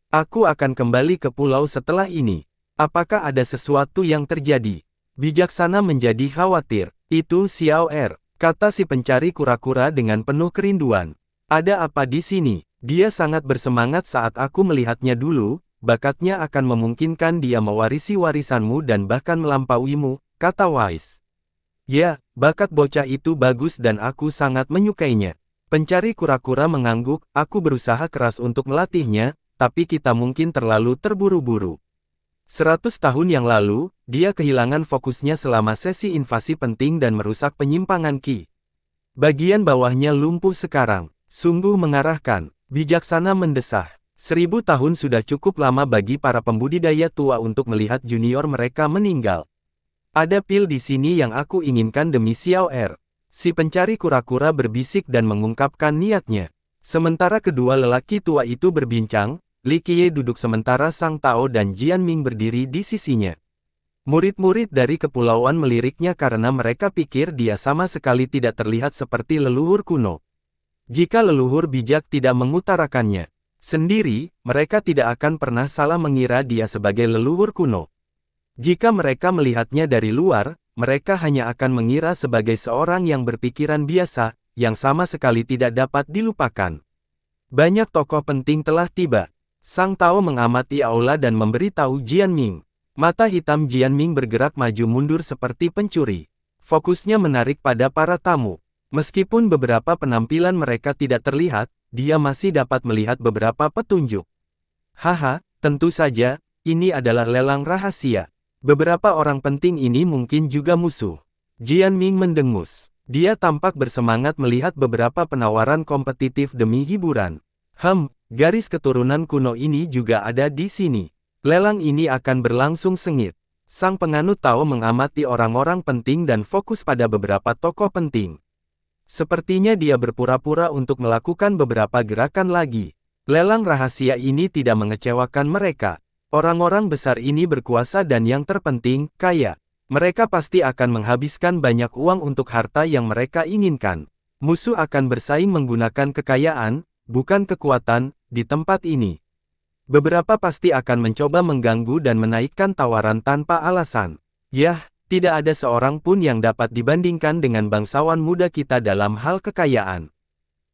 Aku akan kembali ke pulau setelah ini. Apakah ada sesuatu yang terjadi?" Bijaksana menjadi khawatir. "Itu Xiao Er," kata si pencari kura-kura dengan penuh kerinduan. "Ada apa di sini? Dia sangat bersemangat saat aku melihatnya dulu, bakatnya akan memungkinkan dia mewarisi warisanmu dan bahkan melampauimu," kata Wise. "Ya, bakat bocah itu bagus dan aku sangat menyukainya." Pencari kura-kura mengangguk, "Aku berusaha keras untuk melatihnya, tapi kita mungkin terlalu terburu-buru." 100 tahun yang lalu, dia kehilangan fokusnya selama sesi invasi penting dan merusak penyimpangan Qi. Bagian bawahnya lumpuh sekarang. Sungguh mengarahkan. Bijaksana mendesah. 1000 tahun sudah cukup lama bagi para pembudidaya tua untuk melihat junior mereka meninggal. "Ada pil di sini yang aku inginkan demi Xiao Er." Si pencari kura-kura berbisik dan mengungkapkan niatnya. Sementara kedua lelaki tua itu berbincang, Li Qiye duduk sementara Sang Tao dan Jian Ming berdiri di sisinya. Murid-murid dari kepulauan meliriknya karena mereka pikir dia sama sekali tidak terlihat seperti leluhur kuno. Jika leluhur bijak tidak mengutarakannya sendiri, mereka tidak akan pernah salah mengira dia sebagai leluhur kuno. Jika mereka melihatnya dari luar, mereka hanya akan mengira sebagai seorang yang berpikiran biasa, yang sama sekali tidak dapat dilupakan. Banyak tokoh penting telah tiba. Sang Tao mengamati aula dan memberitahu Jian Ming. Mata hitam Jian Ming bergerak maju mundur seperti pencuri. Fokusnya menarik pada para tamu. Meskipun beberapa penampilan mereka tidak terlihat, dia masih dapat melihat beberapa petunjuk. "Haha, tentu saja, ini adalah lelang rahasia. Beberapa orang penting ini mungkin juga musuh." Jian Ming mendengus. Dia tampak bersemangat melihat beberapa penawaran kompetitif demi hiburan. Garis keturunan kuno ini juga ada di sini. Lelang ini akan berlangsung sengit." Sang penganut Tao mengamati orang-orang penting dan fokus pada beberapa tokoh penting. Sepertinya dia berpura-pura untuk melakukan beberapa gerakan lagi. Lelang rahasia ini tidak mengecewakan mereka. Orang-orang besar ini berkuasa dan yang terpenting, kaya. Mereka pasti akan menghabiskan banyak uang untuk harta yang mereka inginkan. Musuh akan bersaing menggunakan kekayaan, bukan kekuatan, di tempat ini. Beberapa pasti akan mencoba mengganggu dan menaikkan tawaran tanpa alasan. Yah, tidak ada seorang pun yang dapat dibandingkan dengan bangsawan muda kita dalam hal kekayaan.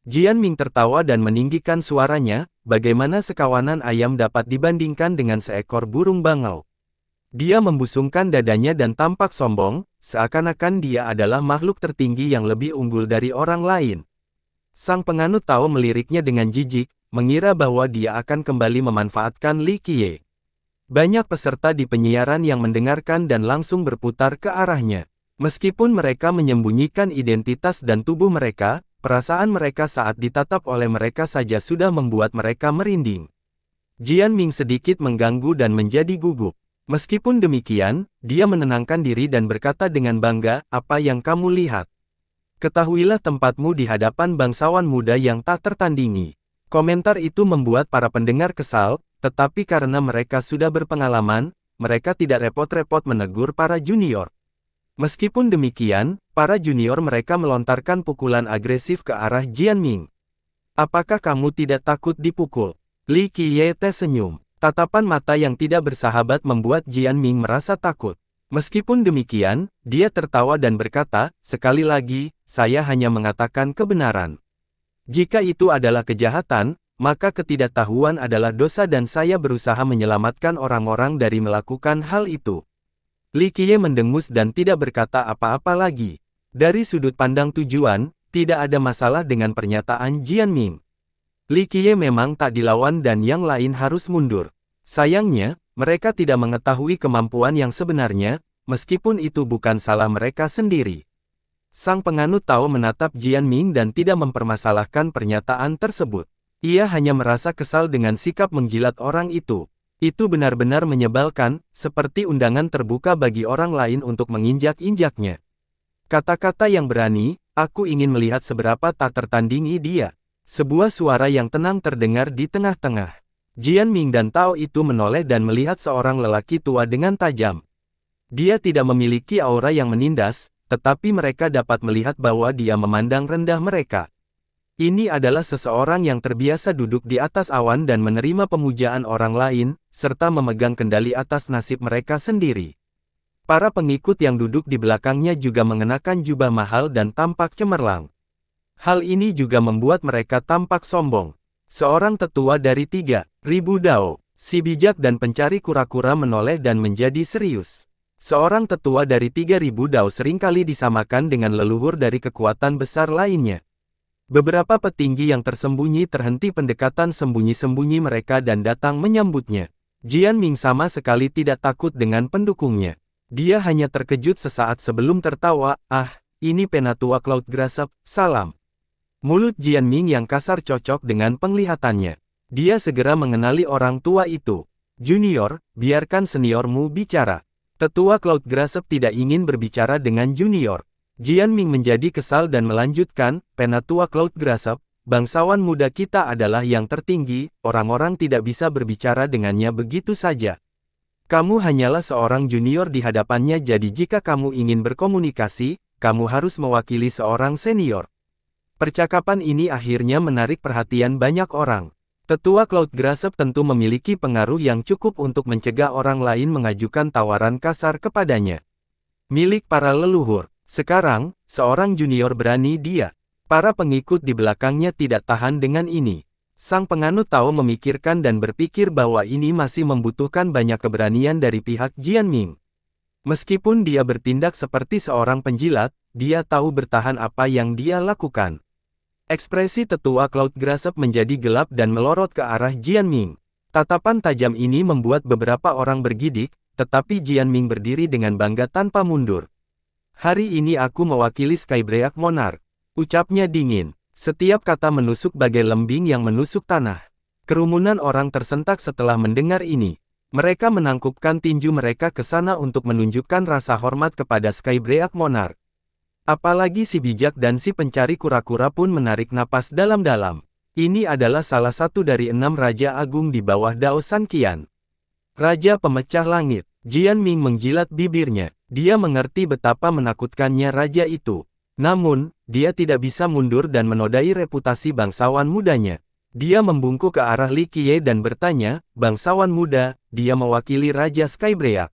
Jian Ming tertawa dan meninggikan suaranya, "Bagaimana sekawanan ayam dapat dibandingkan dengan seekor burung bangau?" Dia membusungkan dadanya dan tampak sombong, seakan-akan dia adalah makhluk tertinggi yang lebih unggul dari orang lain. Sang penganut Tao meliriknya dengan jijik, mengira bahwa dia akan kembali memanfaatkan Li Qiye. Banyak peserta di penyiaran yang mendengarkan dan langsung berputar ke arahnya. Meskipun mereka menyembunyikan identitas dan tubuh mereka, perasaan mereka saat ditatap oleh mereka saja sudah membuat mereka merinding. Jian Ming sedikit mengganggu dan menjadi gugup. Meskipun demikian, dia menenangkan diri dan berkata dengan bangga, "Apa yang kamu lihat? Ketahuilah tempatmu di hadapan bangsawan muda yang tak tertandingi." Komentar itu membuat para pendengar kesal, tetapi karena mereka sudah berpengalaman, mereka tidak repot-repot menegur para junior. Meskipun demikian, para junior mereka melontarkan pukulan agresif ke arah Jian Ming. "Apakah kamu tidak takut dipukul?" Li Qiye tersenyum. Tatapan mata yang tidak bersahabat membuat Jian Ming merasa takut. Meskipun demikian, dia tertawa dan berkata, "Sekali lagi, saya hanya mengatakan kebenaran. Jika itu adalah kejahatan, maka ketidaktahuan adalah dosa dan saya berusaha menyelamatkan orang-orang dari melakukan hal itu." Li Qiye mendengus dan tidak berkata apa-apa lagi. Dari sudut pandang tujuan, tidak ada masalah dengan pernyataan Jian Ming. Li Qiye memang tak dilawan dan yang lain harus mundur. Sayangnya, mereka tidak mengetahui kemampuan yang sebenarnya, meskipun itu bukan salah mereka sendiri. Sang penganut Tao menatap Jian Ming dan tidak mempermasalahkan pernyataan tersebut. Ia hanya merasa kesal dengan sikap menjilat orang itu. Itu benar-benar menyebalkan, seperti undangan terbuka bagi orang lain untuk menginjak-injaknya. Kata-kata yang berani, aku ingin melihat seberapa tak tertandingi dia. Sebuah suara yang tenang terdengar di tengah-tengah. Jian Ming dan Tao itu menoleh dan melihat seorang lelaki tua dengan tajam. Dia tidak memiliki aura yang menindas, tetapi mereka dapat melihat bahwa dia memandang rendah mereka. Ini adalah seseorang yang terbiasa duduk di atas awan dan menerima pemujaan orang lain, serta memegang kendali atas nasib mereka sendiri. Para pengikut yang duduk di belakangnya juga mengenakan jubah mahal dan tampak cemerlang. Hal ini juga membuat mereka tampak sombong. Seorang tetua dari 3.000 dao, si bijak dan pencari kura-kura menoleh dan menjadi serius. Seorang tetua dari 3.000 dao seringkali disamakan dengan leluhur dari kekuatan besar lainnya. Beberapa petinggi yang tersembunyi terhenti pendekatan sembunyi-sembunyi mereka dan datang menyambutnya. Jian Ming sama sekali tidak takut dengan pendukungnya. Dia hanya terkejut sesaat sebelum tertawa, ini Penatua Cloud Grasp, salam. Mulut Jian Ming yang kasar cocok dengan penglihatannya. Dia segera mengenali orang tua itu. Junior, biarkan seniormu bicara. Tetua Cloud Grasp tidak ingin berbicara dengan junior. Jian Ming menjadi kesal dan melanjutkan, Penatua Cloud Grasp, bangsawan muda kita adalah yang tertinggi, orang-orang tidak bisa berbicara dengannya begitu saja. Kamu hanyalah seorang junior di hadapannya, jadi jika kamu ingin berkomunikasi, kamu harus mewakili seorang senior. Percakapan ini akhirnya menarik perhatian banyak orang. Tetua Cloud Grasp tentu memiliki pengaruh yang cukup untuk mencegah orang lain mengajukan tawaran kasar kepadanya. Milik para leluhur. Sekarang, seorang junior berani dia. Para pengikut di belakangnya tidak tahan dengan ini. Sang penganut Tao memikirkan dan berpikir bahwa ini masih membutuhkan banyak keberanian dari pihak Jian Ming. Meskipun dia bertindak seperti seorang penjilat, dia tahu bertahan apa yang dia lakukan. Ekspresi tetua Cloud Grasp menjadi gelap dan melorot ke arah Jian Ming. Tatapan tajam ini membuat beberapa orang bergidik, tetapi Jian Ming berdiri dengan bangga tanpa mundur. Hari ini aku mewakili Skybreak Monarch. Ucapnya dingin. Setiap kata menusuk bagai lembing yang menusuk tanah. Kerumunan orang tersentak setelah mendengar ini. Mereka menangkupkan tinju mereka ke sana untuk menunjukkan rasa hormat kepada Skybreak Monarch. Apalagi si bijak dan si pencari kura-kura pun menarik napas dalam-dalam. Ini adalah salah satu dari 6 Raja Agung di bawah Dao San Qian. Raja Pemecah Langit. Jian Ming menjilat bibirnya. Dia mengerti betapa menakutkannya raja itu. Namun, dia tidak bisa mundur dan menodai reputasi bangsawan mudanya. Dia membungkuk ke arah Li Qiye dan bertanya, bangsawan muda, dia mewakili Raja Skybreak.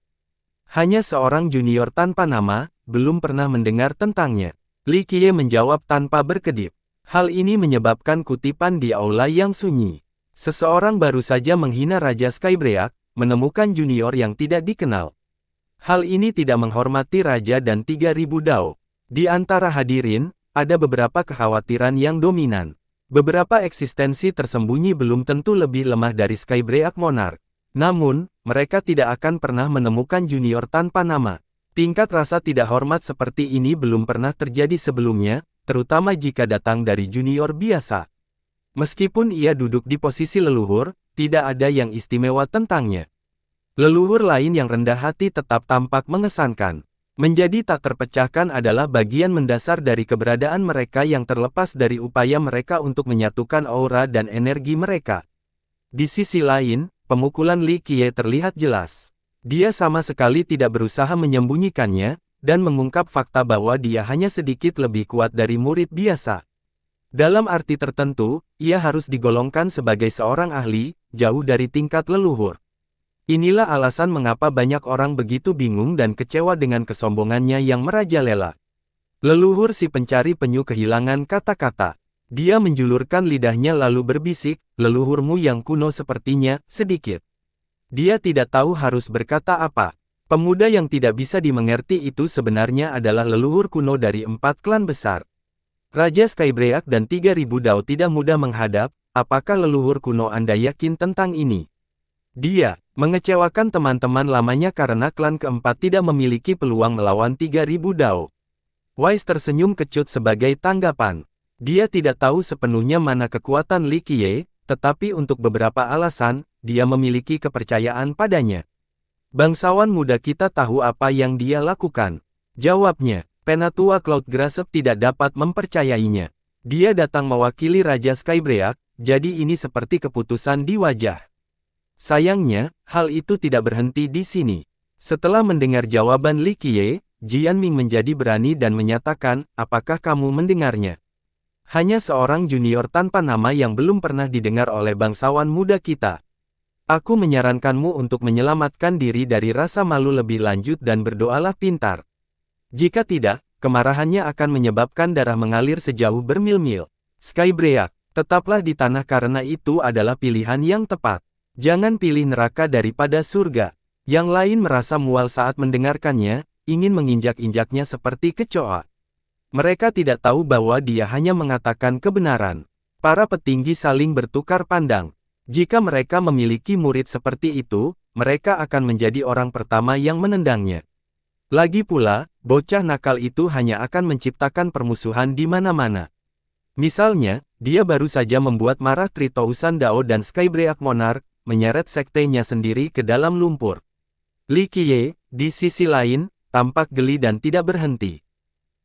Hanya seorang junior tanpa nama, belum pernah mendengar tentangnya. Li Qiye menjawab tanpa berkedip. Hal ini menyebabkan kutipan di aula yang sunyi. Seseorang baru saja menghina Raja Skybreak, menemukan junior yang tidak dikenal. Hal ini tidak menghormati Raja dan 3.000 dao. Di antara hadirin, ada beberapa kekhawatiran yang dominan. Beberapa eksistensi tersembunyi belum tentu lebih lemah dari Skybreak Monarch. Namun, mereka tidak akan pernah menemukan junior tanpa nama. Tingkat rasa tidak hormat seperti ini belum pernah terjadi sebelumnya, terutama jika datang dari junior biasa. Meskipun ia duduk di posisi leluhur, tidak ada yang istimewa tentangnya. Leluhur lain yang rendah hati tetap tampak mengesankan. Menjadi tak terpecahkan adalah bagian mendasar dari keberadaan mereka yang terlepas dari upaya mereka untuk menyatukan aura dan energi mereka. Di sisi lain, pemukulan Li Qiye terlihat jelas. Dia sama sekali tidak berusaha menyembunyikannya, dan mengungkap fakta bahwa dia hanya sedikit lebih kuat dari murid biasa. Dalam arti tertentu, ia harus digolongkan sebagai seorang ahli, jauh dari tingkat leluhur. Inilah alasan mengapa banyak orang begitu bingung dan kecewa dengan kesombongannya yang merajalela. Leluhur si pencari penyu kehilangan kata-kata. Dia menjulurkan lidahnya lalu berbisik, leluhurmu yang kuno sepertinya, sedikit. Dia tidak tahu harus berkata apa. Pemuda yang tidak bisa dimengerti itu sebenarnya adalah leluhur kuno dari 4 klan besar. Raja Skybreak dan 3000 Dao tidak mudah menghadap, apakah leluhur kuno Anda yakin tentang ini? Dia mengecewakan teman-teman lamanya karena klan keempat tidak memiliki peluang melawan 3000 Dao. Wise tersenyum kecut sebagai tanggapan. Dia tidak tahu sepenuhnya mana kekuatan Li Qiye, tetapi untuk beberapa alasan, dia memiliki kepercayaan padanya. Bangsawan muda kita tahu apa yang dia lakukan. Jawabnya, Penatua Cloud Grasp tidak dapat mempercayainya. Dia datang mewakili Raja Skybreak, jadi ini seperti keputusan di wajah. Sayangnya, hal itu tidak berhenti di sini. Setelah mendengar jawaban Li Qiye, Jianming menjadi berani dan menyatakan, apakah kamu mendengarnya? Hanya seorang junior tanpa nama yang belum pernah didengar oleh bangsawan muda kita. Aku menyarankanmu untuk menyelamatkan diri dari rasa malu lebih lanjut dan berdoalah pintar. Jika tidak, kemarahannya akan menyebabkan darah mengalir sejauh bermil-mil. Skybreak, tetaplah di tanah karena itu adalah pilihan yang tepat. Jangan pilih neraka daripada surga. Yang lain merasa mual saat mendengarkannya, ingin menginjak-injaknya seperti kecoa. Mereka tidak tahu bahwa dia hanya mengatakan kebenaran. Para petinggi saling bertukar pandang. Jika mereka memiliki murid seperti itu, mereka akan menjadi orang pertama yang menendangnya. Lagi pula, bocah nakal itu hanya akan menciptakan permusuhan di mana-mana. Misalnya, dia baru saja membuat marah Tritousan Dao dan Skybreak Monarch, menyeret sektenya sendiri ke dalam lumpur. Li Qiye, di sisi lain, tampak geli dan tidak berhenti.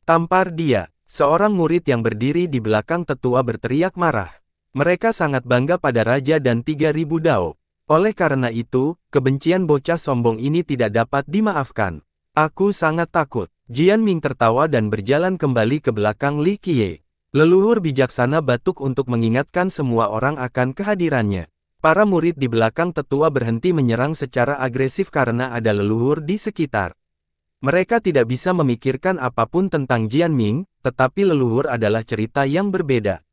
Tampar dia, seorang murid yang berdiri di belakang tetua berteriak marah. Mereka sangat bangga pada Raja dan 3000 Dao. Oleh karena itu, kebencian bocah sombong ini tidak dapat dimaafkan. Aku sangat takut. Jianming tertawa dan berjalan kembali ke belakang Li Qiye. Leluhur bijaksana batuk untuk mengingatkan semua orang akan kehadirannya. Para murid di belakang tetua berhenti menyerang secara agresif karena ada leluhur di sekitar. Mereka tidak bisa memikirkan apapun tentang Jianming, tetapi leluhur adalah cerita yang berbeda.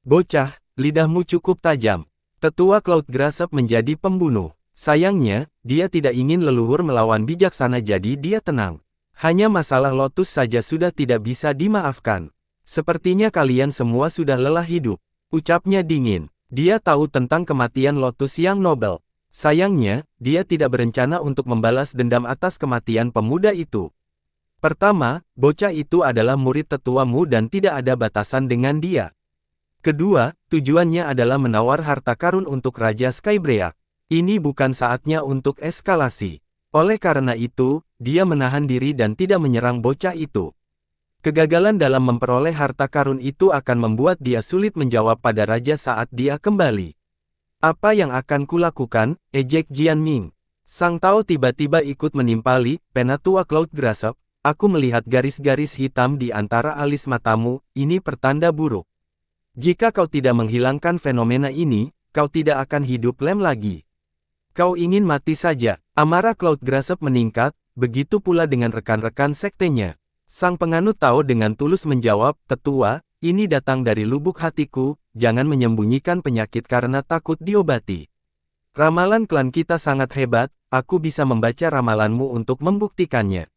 Bocah, lidahmu cukup tajam. Tetua Cloud Grasp menjadi pembunuh. Sayangnya, dia tidak ingin leluhur melawan bijaksana jadi dia tenang. Hanya masalah Lotus saja sudah tidak bisa dimaafkan. Sepertinya kalian semua sudah lelah hidup. Ucapnya dingin. Dia tahu tentang kematian Lotus yang nobel. Sayangnya, dia tidak berencana untuk membalas dendam atas kematian pemuda itu. Pertama, bocah itu adalah murid tetuamu dan tidak ada batasan dengan dia. Kedua, tujuannya adalah menawar harta karun untuk Raja Skybreak. Ini bukan saatnya untuk eskalasi. Oleh karena itu, dia menahan diri dan tidak menyerang bocah itu. Kegagalan dalam memperoleh harta karun itu akan membuat dia sulit menjawab pada Raja saat dia kembali. Apa yang akan kulakukan, ejek Jianming. Sang Tao tiba-tiba ikut menimpali, Penatua Cloud Grasp. Aku melihat garis-garis hitam di antara alis matamu, ini pertanda buruk. Jika kau tidak menghilangkan fenomena ini, kau tidak akan hidup lem lagi. Kau ingin mati saja. Amarah Cloud Grasp meningkat, begitu pula dengan rekan-rekan sektenya. Sang penganut Tao dengan tulus menjawab, Tetua, ini datang dari lubuk hatiku, jangan menyembunyikan penyakit karena takut diobati. Ramalan klan kita sangat hebat, aku bisa membaca ramalanmu untuk membuktikannya.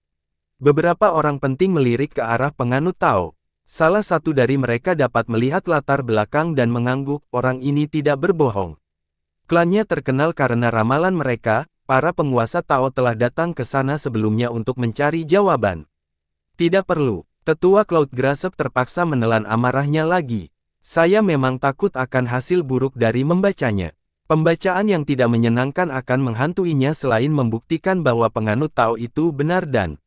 Beberapa orang penting melirik ke arah penganut Tao. Salah satu dari mereka dapat melihat latar belakang dan mengangguk, orang ini tidak berbohong. Klannya terkenal karena ramalan mereka, para penguasa Tao telah datang ke sana sebelumnya untuk mencari jawaban. Tidak perlu, Tetua Cloud Grasp terpaksa menelan amarahnya lagi. Saya memang takut akan hasil buruk dari membacanya. Pembacaan yang tidak menyenangkan akan menghantuinya selain membuktikan bahwa penganut Tao itu benar dan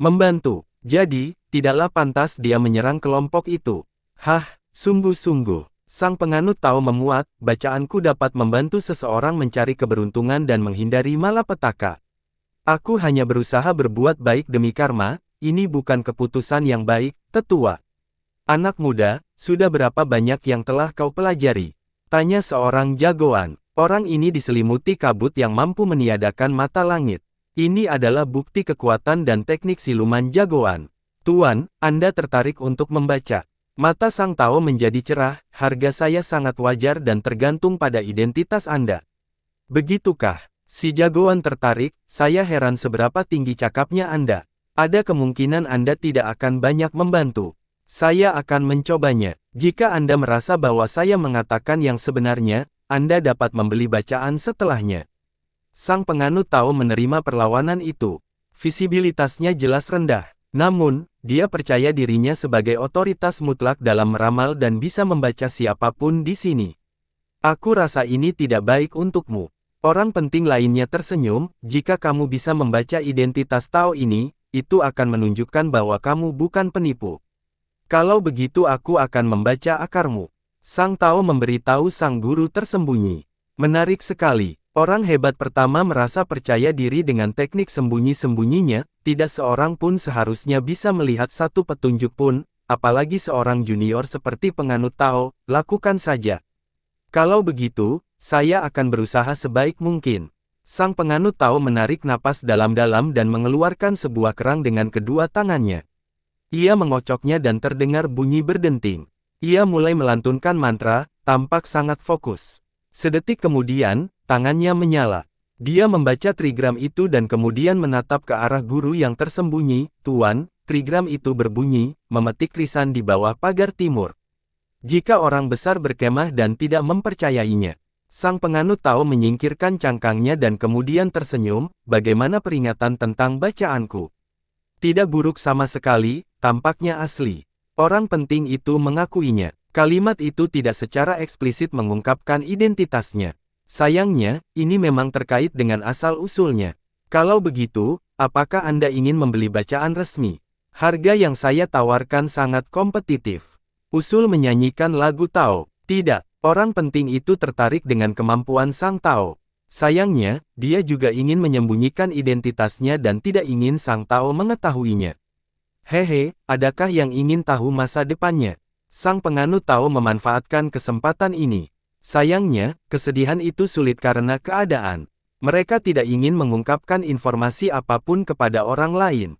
membantu. Jadi, tidaklah pantas dia menyerang kelompok itu. Hah, sungguh-sungguh. Sang penganut Tao memuat, bacaanku dapat membantu seseorang mencari keberuntungan dan menghindari malapetaka. Aku hanya berusaha berbuat baik demi karma, ini bukan keputusan yang baik, Tetua. Anak muda, sudah berapa banyak yang telah kau pelajari? Tanya seorang jagoan. Orang ini diselimuti kabut yang mampu meniadakan mata langit. Ini adalah bukti kekuatan dan teknik siluman jagoan. Tuan, Anda tertarik untuk membaca. Mata Sang Tao menjadi cerah, harga saya sangat wajar dan tergantung pada identitas Anda. Begitukah? Si jagoan tertarik, saya heran seberapa tinggi cakapnya Anda. Ada kemungkinan Anda tidak akan banyak membantu. Saya akan mencobanya. Jika Anda merasa bahwa saya mengatakan yang sebenarnya, Anda dapat membeli bacaan setelahnya. Sang penganut Tao menerima perlawanan itu. Visibilitasnya jelas rendah. Namun, dia percaya dirinya sebagai otoritas mutlak dalam meramal dan bisa membaca siapapun di sini. Aku rasa ini tidak baik untukmu. Orang penting lainnya tersenyum, jika kamu bisa membaca identitas Tao ini, itu akan menunjukkan bahwa kamu bukan penipu. Kalau begitu aku akan membaca akarmu. Sang Tao memberitahu sang guru tersembunyi. Menarik sekali. Orang hebat pertama merasa percaya diri dengan teknik sembunyi-sembunyinya, tidak seorang pun seharusnya bisa melihat satu petunjuk pun, apalagi seorang junior seperti penganut Tao, lakukan saja. Kalau begitu, saya akan berusaha sebaik mungkin. Sang penganut Tao menarik napas dalam-dalam dan mengeluarkan sebuah kerang dengan kedua tangannya. Ia mengocoknya dan terdengar bunyi berdenting. Ia mulai melantunkan mantra, tampak sangat fokus. Sedetik kemudian, tangannya menyala. Dia membaca trigram itu dan kemudian menatap ke arah guru yang tersembunyi. Tuan, trigram itu berbunyi, memetik risan di bawah pagar timur. Jika orang besar berkemah dan tidak mempercayainya. Sang penganut Tao menyingkirkan cangkangnya dan kemudian tersenyum, bagaimana peringatan tentang bacaanku? Tidak buruk sama sekali, tampaknya asli. Orang penting itu mengakuinya. Kalimat itu tidak secara eksplisit mengungkapkan identitasnya. Sayangnya, ini memang terkait dengan asal-usulnya. Kalau begitu, apakah Anda ingin membeli bacaan resmi? Harga yang saya tawarkan sangat kompetitif. Usul menyanyikan lagu Tao. Tidak, orang penting itu tertarik dengan kemampuan sang Tao. Sayangnya, dia juga ingin menyembunyikan identitasnya dan tidak ingin sang Tao mengetahuinya. Hehe, adakah yang ingin tahu masa depannya? Sang penganut Tao memanfaatkan kesempatan ini. Sayangnya, kesedihan itu sulit karena keadaan. Mereka tidak ingin mengungkapkan informasi apapun kepada orang lain.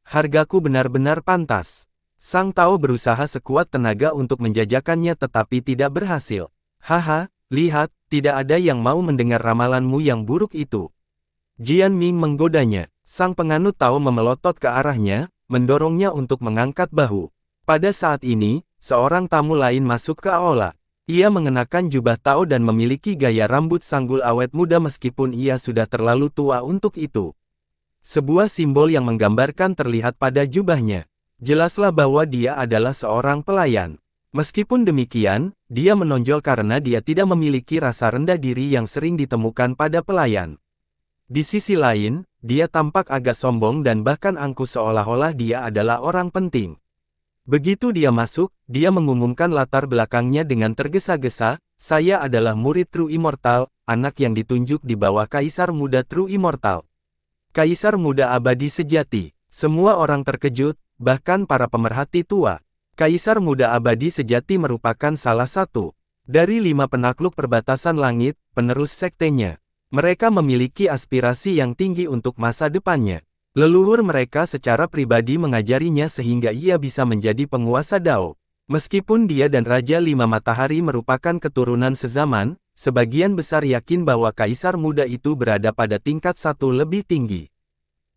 Hargaku benar-benar pantas. Sang Tao berusaha sekuat tenaga untuk menjajakannya tetapi tidak berhasil. Haha, lihat, tidak ada yang mau mendengar ramalanmu yang buruk itu. Jian Ming menggodanya. Sang penganut Tao memelotot ke arahnya, mendorongnya untuk mengangkat bahu. Pada saat ini, seorang tamu lain masuk ke aula. Ia mengenakan jubah Tao dan memiliki gaya rambut sanggul awet muda meskipun ia sudah terlalu tua untuk itu. Sebuah simbol yang menggambarkan terlihat pada jubahnya. Jelaslah bahwa dia adalah seorang pelayan. Meskipun demikian, dia menonjol karena dia tidak memiliki rasa rendah diri yang sering ditemukan pada pelayan. Di sisi lain, dia tampak agak sombong dan bahkan angkuh seolah-olah dia adalah orang penting. Begitu dia masuk, dia mengumumkan latar belakangnya dengan tergesa-gesa, saya adalah murid True Immortal, anak yang ditunjuk di bawah Kaisar Muda True Immortal. Kaisar Muda abadi sejati. Semua orang terkejut, bahkan para pemerhati tua. Kaisar Muda abadi sejati merupakan salah satu dari 5 penakluk perbatasan langit, penerus sektenya. Mereka memiliki aspirasi yang tinggi untuk masa depannya. Leluhur mereka secara pribadi mengajarinya sehingga ia bisa menjadi penguasa Dao. Meskipun dia dan Raja Lima Matahari merupakan keturunan sezaman, sebagian besar yakin bahwa Kaisar Muda itu berada pada tingkat satu lebih tinggi.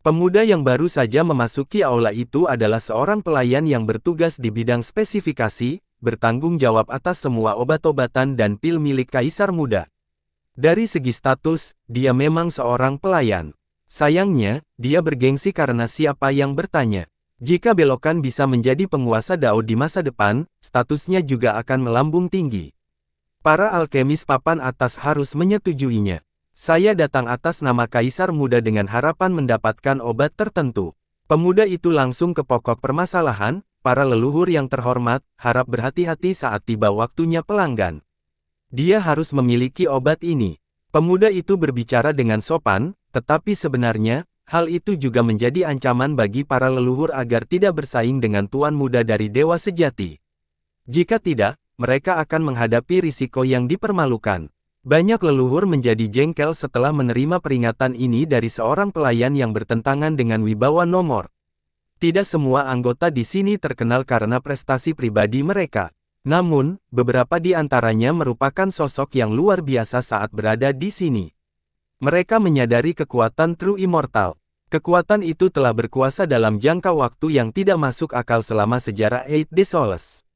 Pemuda yang baru saja memasuki aula itu adalah seorang pelayan yang bertugas di bidang spesifikasi, bertanggung jawab atas semua obat-obatan dan pil milik Kaisar Muda. Dari segi status, dia memang seorang pelayan. Sayangnya, dia bergengsi karena siapa yang bertanya. Jika belokan bisa menjadi penguasa Dao di masa depan, statusnya juga akan melambung tinggi. Para alkemis papan atas harus menyetujuinya. Saya datang atas nama Kaisar Muda dengan harapan mendapatkan obat tertentu. Pemuda itu langsung ke pokok permasalahan, para leluhur yang terhormat, harap berhati-hati saat tiba waktunya pelanggan. Dia harus memiliki obat ini. Pemuda itu berbicara dengan sopan, tetapi sebenarnya, hal itu juga menjadi ancaman bagi para leluhur agar tidak bersaing dengan tuan muda dari Dewa Sejati. Jika tidak, mereka akan menghadapi risiko yang dipermalukan. Banyak leluhur menjadi jengkel setelah menerima peringatan ini dari seorang pelayan yang bertentangan dengan wibawa nomor. Tidak semua anggota di sini terkenal karena prestasi pribadi mereka. Namun, beberapa di antaranya merupakan sosok yang luar biasa saat berada di sini. Mereka menyadari kekuatan True Immortal. Kekuatan itu telah berkuasa dalam jangka waktu yang tidak masuk akal selama sejarah Eight Days Solace.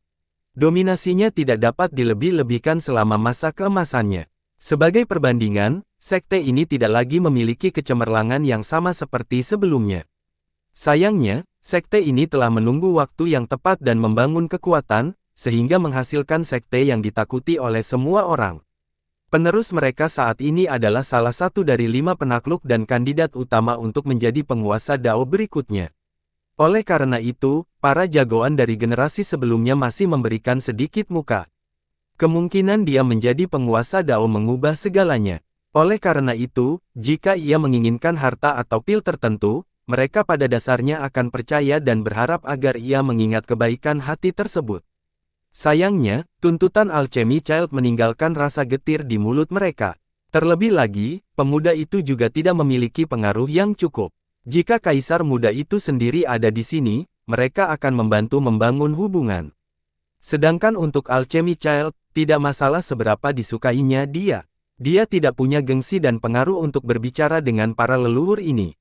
Dominasinya tidak dapat dilebih-lebihkan selama masa keemasannya. Sebagai perbandingan, sekte ini tidak lagi memiliki kecemerlangan yang sama seperti sebelumnya. Sayangnya, sekte ini telah menunggu waktu yang tepat dan membangun kekuatan, sehingga menghasilkan sekte yang ditakuti oleh semua orang. Penerus mereka saat ini adalah salah satu dari 5 penakluk dan kandidat utama untuk menjadi penguasa Dao berikutnya. Oleh karena itu, para jagoan dari generasi sebelumnya masih memberikan sedikit muka. Kemungkinan dia menjadi penguasa Dao mengubah segalanya. Oleh karena itu, jika ia menginginkan harta atau pil tertentu, mereka pada dasarnya akan percaya dan berharap agar ia mengingat kebaikan hati tersebut. Sayangnya, tuntutan Alchemy Child meninggalkan rasa getir di mulut mereka. Terlebih lagi, pemuda itu juga tidak memiliki pengaruh yang cukup. Jika kaisar muda itu sendiri ada di sini, mereka akan membantu membangun hubungan. Sedangkan untuk Alchemy Child, tidak masalah seberapa disukainya dia. Dia tidak punya gengsi dan pengaruh untuk berbicara dengan para leluhur ini.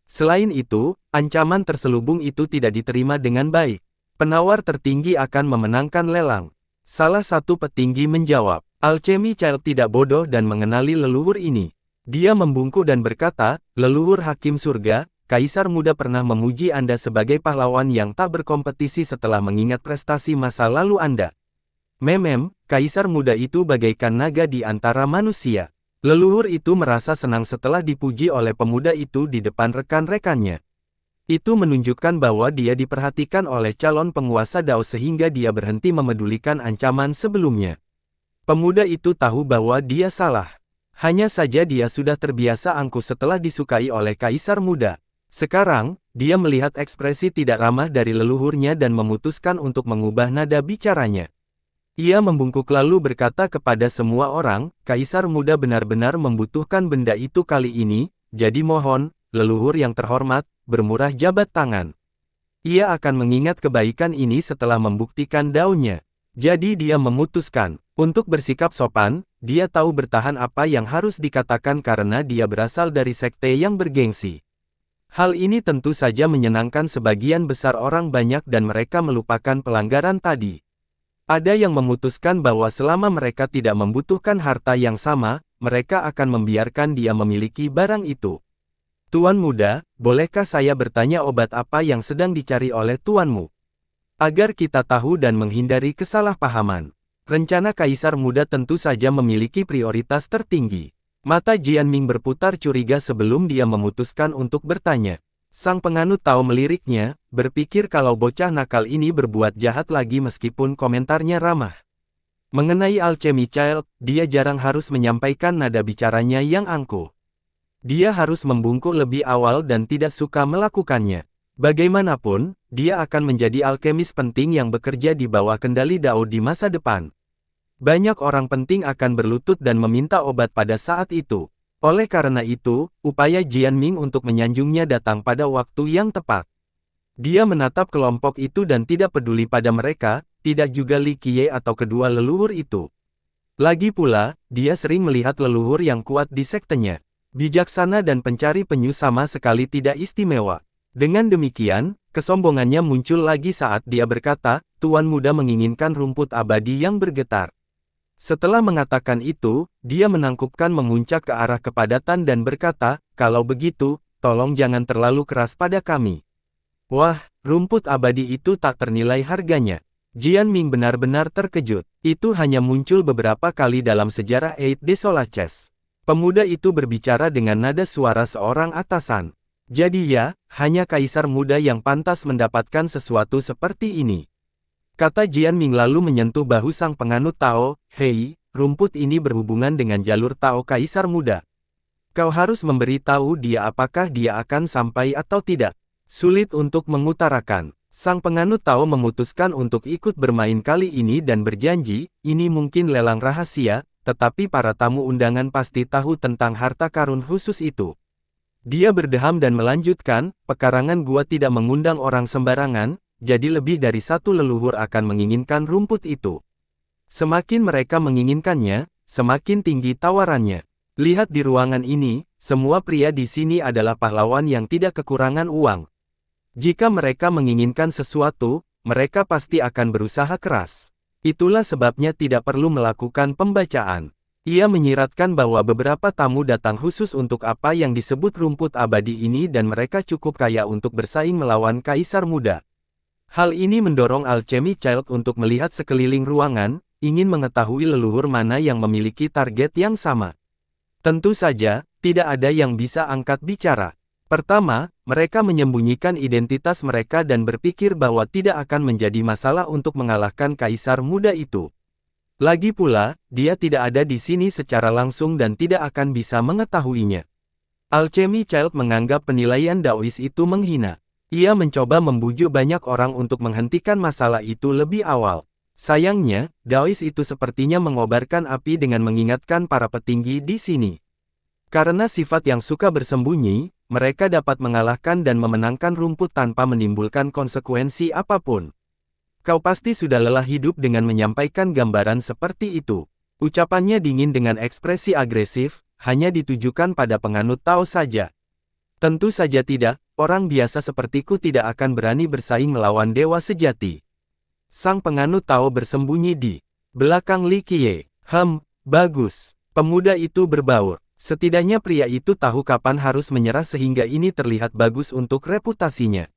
Selain itu, ancaman terselubung itu tidak diterima dengan baik. Penawar tertinggi akan memenangkan lelang. Salah satu petinggi menjawab, Alchemy Child tidak bodoh dan mengenali leluhur ini. Dia membungkuk dan berkata, leluhur Hakim Surga, Kaisar Muda pernah memuji Anda sebagai pahlawan yang tak berkompetisi setelah mengingat prestasi masa lalu Anda. Kaisar Muda itu bagaikan naga di antara manusia. Leluhur itu merasa senang setelah dipuji oleh pemuda itu di depan rekan-rekannya. Itu menunjukkan bahwa dia diperhatikan oleh calon penguasa Dao sehingga dia berhenti memedulikan ancaman sebelumnya. Pemuda itu tahu bahwa dia salah. Hanya saja dia sudah terbiasa angkuh setelah disukai oleh Kaisar Muda. Sekarang, dia melihat ekspresi tidak ramah dari leluhurnya dan memutuskan untuk mengubah nada bicaranya. Ia membungkuk lalu berkata kepada semua orang, Kaisar Muda benar-benar membutuhkan benda itu kali ini, jadi mohon, leluhur yang terhormat, bermurah jabat tangan. Ia akan mengingat kebaikan ini setelah membuktikan daunnya. Jadi dia memutuskan, untuk bersikap sopan, dia tahu bertahan apa yang harus dikatakan karena dia berasal dari sekte yang bergengsi. Hal ini tentu saja menyenangkan sebagian besar orang banyak dan mereka melupakan pelanggaran tadi. Ada yang memutuskan bahwa selama mereka tidak membutuhkan harta yang sama, mereka akan membiarkan dia memiliki barang itu. Tuan Muda, bolehkah saya bertanya obat apa yang sedang dicari oleh tuanmu? Agar kita tahu dan menghindari kesalahpahaman. Rencana Kaisar Muda tentu saja memiliki prioritas tertinggi. Mata Jianming berputar curiga sebelum dia memutuskan untuk bertanya. Sang penganut Tao meliriknya, berpikir kalau bocah nakal ini berbuat jahat lagi meskipun komentarnya ramah. Mengenai Alchemy Child, dia jarang harus menyampaikan nada bicaranya yang angkuh. Dia harus membungkuk lebih awal dan tidak suka melakukannya. Bagaimanapun, dia akan menjadi alkemis penting yang bekerja di bawah kendali Dao di masa depan. Banyak orang penting akan berlutut dan meminta obat pada saat itu. Oleh karena itu, upaya Jianming untuk menyanjungnya datang pada waktu yang tepat. Dia menatap kelompok itu dan tidak peduli pada mereka, tidak juga Li Qiye atau kedua leluhur itu. Lagi pula, dia sering melihat leluhur yang kuat di sektenya. Bijaksana dan pencari penyu sama sekali tidak istimewa. Dengan demikian, kesombongannya muncul lagi saat dia berkata, Tuan Muda menginginkan rumput abadi yang bergetar. Setelah mengatakan itu, dia menangkupkan memuncak ke arah kepadatan dan berkata, kalau begitu, tolong jangan terlalu keras pada kami. Wah, rumput abadi itu tak ternilai harganya. Jianming benar-benar terkejut. Itu hanya muncul beberapa kali dalam sejarah Eight Days Solace. Pemuda itu berbicara dengan nada suara seorang atasan. Jadi ya, hanya Kaisar Muda yang pantas mendapatkan sesuatu seperti ini. Kata Jianming lalu menyentuh bahu sang penganut Tao, hei, rumput ini berhubungan dengan jalur Tao Kaisar Muda. Kau harus memberi tahu dia apakah dia akan sampai atau tidak. Sulit untuk mengutarakan. Sang penganut Tao memutuskan untuk ikut bermain kali ini dan berjanji, ini mungkin lelang rahasia, tetapi para tamu undangan pasti tahu tentang harta karun khusus itu. Dia berdeham dan melanjutkan, pekarangan gua tidak mengundang orang sembarangan, jadi lebih dari satu leluhur akan menginginkan rumput itu. Semakin mereka menginginkannya, semakin tinggi tawarannya. Lihat di ruangan ini, semua pria di sini adalah pahlawan yang tidak kekurangan uang. Jika mereka menginginkan sesuatu, mereka pasti akan berusaha keras. Itulah sebabnya tidak perlu melakukan pembacaan. Ia menyiratkan bahwa beberapa tamu datang khusus untuk apa yang disebut rumput abadi ini dan mereka cukup kaya untuk bersaing melawan Kaisar Muda. Hal ini mendorong Alchemy Child untuk melihat sekeliling ruangan, ingin mengetahui leluhur mana yang memiliki target yang sama. Tentu saja, tidak ada yang bisa angkat bicara. Pertama, mereka menyembunyikan identitas mereka dan berpikir bahwa tidak akan menjadi masalah untuk mengalahkan Kaisar Muda itu. Lagi pula, dia tidak ada di sini secara langsung dan tidak akan bisa mengetahuinya. Alchemy Child menganggap penilaian Daois itu menghina. Ia mencoba membujuk banyak orang untuk menghentikan masalah itu lebih awal. Sayangnya, Daois itu sepertinya mengobarkan api dengan mengingatkan para petinggi di sini. Karena sifat yang suka bersembunyi, mereka dapat mengalahkan dan memenangkan rumput tanpa menimbulkan konsekuensi apapun. Kau pasti sudah lelah hidup dengan menyampaikan gambaran seperti itu. Ucapannya dingin dengan ekspresi agresif, hanya ditujukan pada penganut Tao saja. Tentu saja tidak, orang biasa sepertiku tidak akan berani bersaing melawan dewa sejati. Sang penganut Tao bersembunyi di belakang Li Qiye. Bagus. Pemuda itu berbaur. Setidaknya pria itu tahu kapan harus menyerah sehingga ini terlihat bagus untuk reputasinya.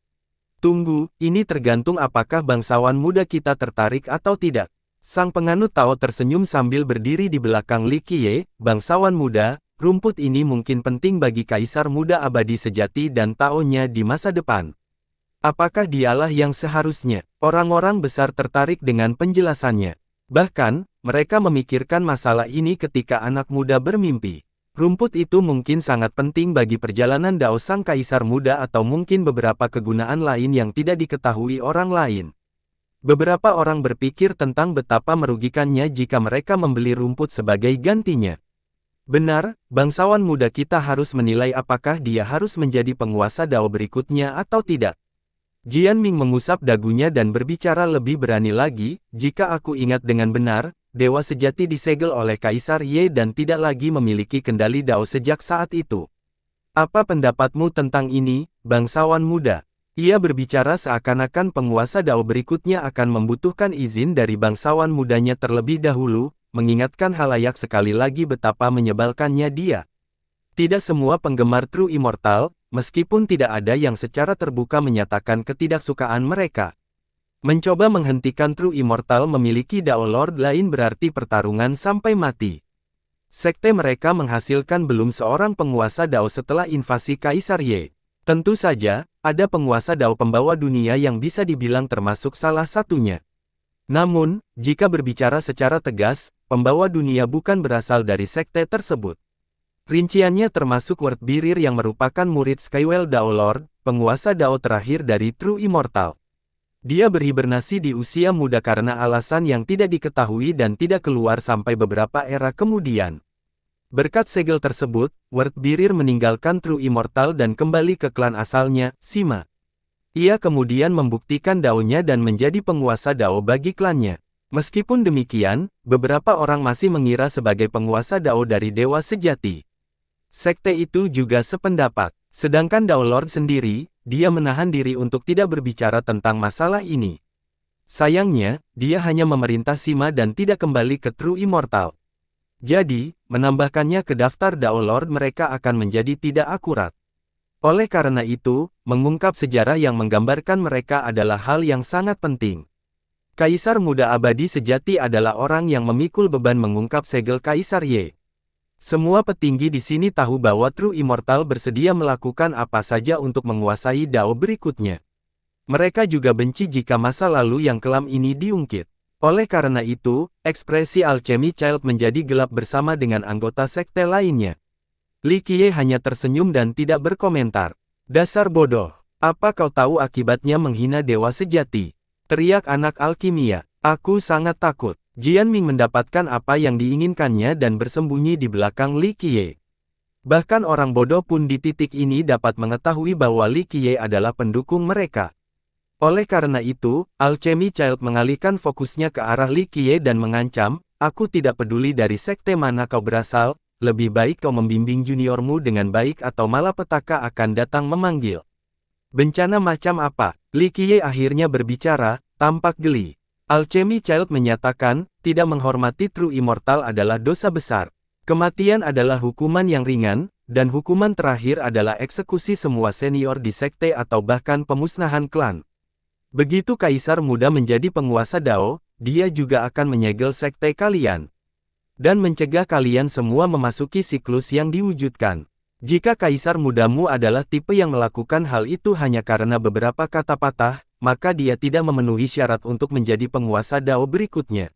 Tunggu, ini tergantung apakah bangsawan muda kita tertarik atau tidak. Sang penganut Tao tersenyum sambil berdiri di belakang Li Qiye, bangsawan muda, rumput ini mungkin penting bagi Kaisar Muda abadi sejati dan Tao-nya di masa depan. Apakah dialah yang seharusnya? Orang-orang besar tertarik dengan penjelasannya. Bahkan, mereka memikirkan masalah ini ketika anak muda bermimpi. Rumput itu mungkin sangat penting bagi perjalanan Dao Sang Kaisar Muda atau mungkin beberapa kegunaan lain yang tidak diketahui orang lain. Beberapa orang berpikir tentang betapa merugikannya jika mereka membeli rumput sebagai gantinya. Benar, bangsawan muda kita harus menilai apakah dia harus menjadi penguasa Dao berikutnya atau tidak. Jian Ming mengusap dagunya dan berbicara lebih berani lagi, jika aku ingat dengan benar, Dewa Sejati disegel oleh Kaisar Ye dan tidak lagi memiliki kendali Dao sejak saat itu. Apa pendapatmu tentang ini, bangsawan muda? Ia berbicara seakan-akan penguasa Dao berikutnya akan membutuhkan izin dari bangsawan mudanya terlebih dahulu, mengingatkan halayak sekali lagi betapa menyebalkannya dia. Tidak semua penggemar True Immortal, meskipun tidak ada yang secara terbuka menyatakan ketidaksukaan mereka. Mencoba menghentikan True Immortal memiliki Dao Lord lain berarti pertarungan sampai mati. Sekte mereka menghasilkan belum seorang penguasa Dao setelah invasi Kaisar Ye. Tentu saja, ada penguasa Dao pembawa dunia yang bisa dibilang termasuk salah satunya. Namun, jika berbicara secara tegas, pembawa dunia bukan berasal dari sekte tersebut. Rinciannya termasuk Word Birir yang merupakan murid Skywell Dao Lord, penguasa Dao terakhir dari True Immortal. Dia berhibernasi di usia muda karena alasan yang tidak diketahui dan tidak keluar sampai beberapa era kemudian. Berkat segel tersebut, Word Birir meninggalkan True Immortal dan kembali ke klan asalnya, Sima. Ia kemudian membuktikan Dao-nya dan menjadi penguasa Dao bagi klannya. Meskipun demikian, beberapa orang masih mengira sebagai penguasa Dao dari Dewa Sejati. Sekte itu juga sependapat. Sedangkan Dao Lord sendiri, dia menahan diri untuk tidak berbicara tentang masalah ini. Sayangnya, dia hanya memerintah Sima dan tidak kembali ke True Immortal. Jadi, menambahkannya ke daftar Dao Lord mereka akan menjadi tidak akurat. Oleh karena itu, mengungkap sejarah yang menggambarkan mereka adalah hal yang sangat penting. Kaisar Muda Abadi Sejati adalah orang yang memikul beban mengungkap segel Kaisar Ye. Semua petinggi di sini tahu bahwa True Immortal bersedia melakukan apa saja untuk menguasai Dao berikutnya. Mereka juga benci jika masa lalu yang kelam ini diungkit. Oleh karena itu, ekspresi Alchemy Child menjadi gelap bersama dengan anggota sekte lainnya. Li Qiye hanya tersenyum dan tidak berkomentar. Dasar bodoh, apa kau tahu akibatnya menghina Dewa Sejati? Teriak anak alkimia. Aku sangat takut. Jian Ming mendapatkan apa yang diinginkannya dan bersembunyi di belakang Li Qiye. Bahkan orang bodoh pun di titik ini dapat mengetahui bahwa Li Qiye adalah pendukung mereka. Oleh karena itu, Alchemy Child mengalihkan fokusnya ke arah Li Qiye dan mengancam, aku tidak peduli dari sekte mana kau berasal, lebih baik kau membimbing juniormu dengan baik atau malapetaka akan datang memanggil. Bencana macam apa? Li Qiye akhirnya berbicara, tampak geli. Alchemy Child menyatakan, tidak menghormati True Immortal adalah dosa besar. Kematian adalah hukuman yang ringan, dan hukuman terakhir adalah eksekusi semua senior di sekte atau bahkan pemusnahan klan. Begitu Kaisar Muda menjadi penguasa Dao, dia juga akan menyegel sekte kalian. Dan mencegah kalian semua memasuki siklus yang diwujudkan. Jika Kaisar Mudamu adalah tipe yang melakukan hal itu hanya karena beberapa kata patah, maka dia tidak memenuhi syarat untuk menjadi penguasa Dao berikutnya.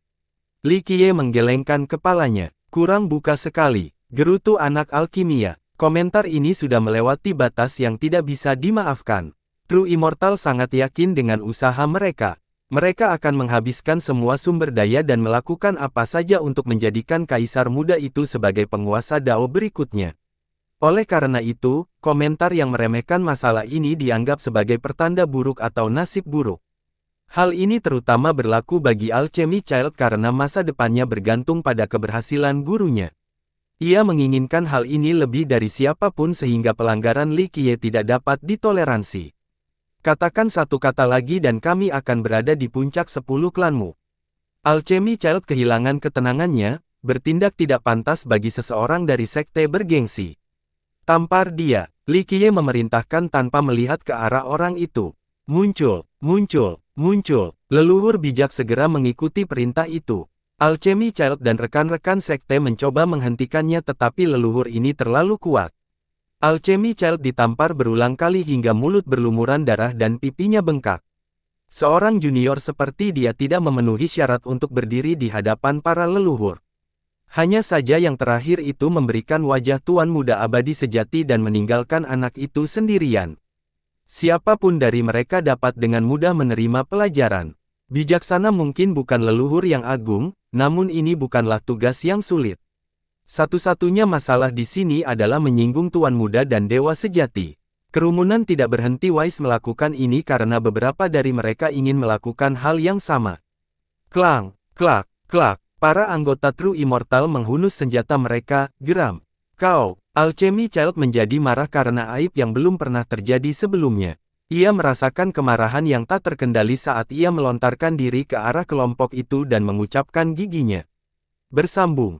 Li Qiye menggelengkan kepalanya. Kurang buka sekali. Gerutu anak alkimia. Komentar ini sudah melewati batas yang tidak bisa dimaafkan. True Immortal sangat yakin dengan usaha mereka. Mereka akan menghabiskan semua sumber daya dan melakukan apa saja untuk menjadikan Kaisar Muda itu sebagai penguasa Dao berikutnya. Oleh karena itu, komentar yang meremehkan masalah ini dianggap sebagai pertanda buruk atau nasib buruk. Hal ini terutama berlaku bagi Alchemy Child karena masa depannya bergantung pada keberhasilan gurunya. Ia menginginkan hal ini lebih dari siapapun sehingga pelanggaran Li Qiye tidak dapat ditoleransi. Katakan satu kata lagi dan kami akan berada di puncak 10 klanmu. Alchemy Child kehilangan ketenangannya, bertindak tidak pantas bagi seseorang dari sekte bergengsi. Tampar dia, Li Qiye memerintahkan tanpa melihat ke arah orang itu. Muncul, muncul, muncul. Leluhur bijak segera mengikuti perintah itu. Alchemy Child dan rekan-rekan sekte mencoba menghentikannya tetapi leluhur ini terlalu kuat. Alchemy Child ditampar berulang kali hingga mulut berlumuran darah dan pipinya bengkak. Seorang junior seperti dia tidak memenuhi syarat untuk berdiri di hadapan para leluhur. Hanya saja yang terakhir itu memberikan wajah tuan muda abadi sejati dan meninggalkan anak itu sendirian. Siapapun dari mereka dapat dengan mudah menerima pelajaran. Bijaksana mungkin bukan leluhur yang agung, namun ini bukanlah tugas yang sulit. Satu-satunya masalah di sini adalah menyinggung tuan muda dan dewa sejati. Kerumunan tidak berhenti Wise melakukan ini karena beberapa dari mereka ingin melakukan hal yang sama. Klang, klak, klak. Para anggota True Immortal menghunus senjata mereka, geram. Kau, Alchemy Child menjadi marah karena aib yang belum pernah terjadi sebelumnya. Ia merasakan kemarahan yang tak terkendali saat ia melontarkan diri ke arah kelompok itu dan mengucapkan giginya. Bersambung.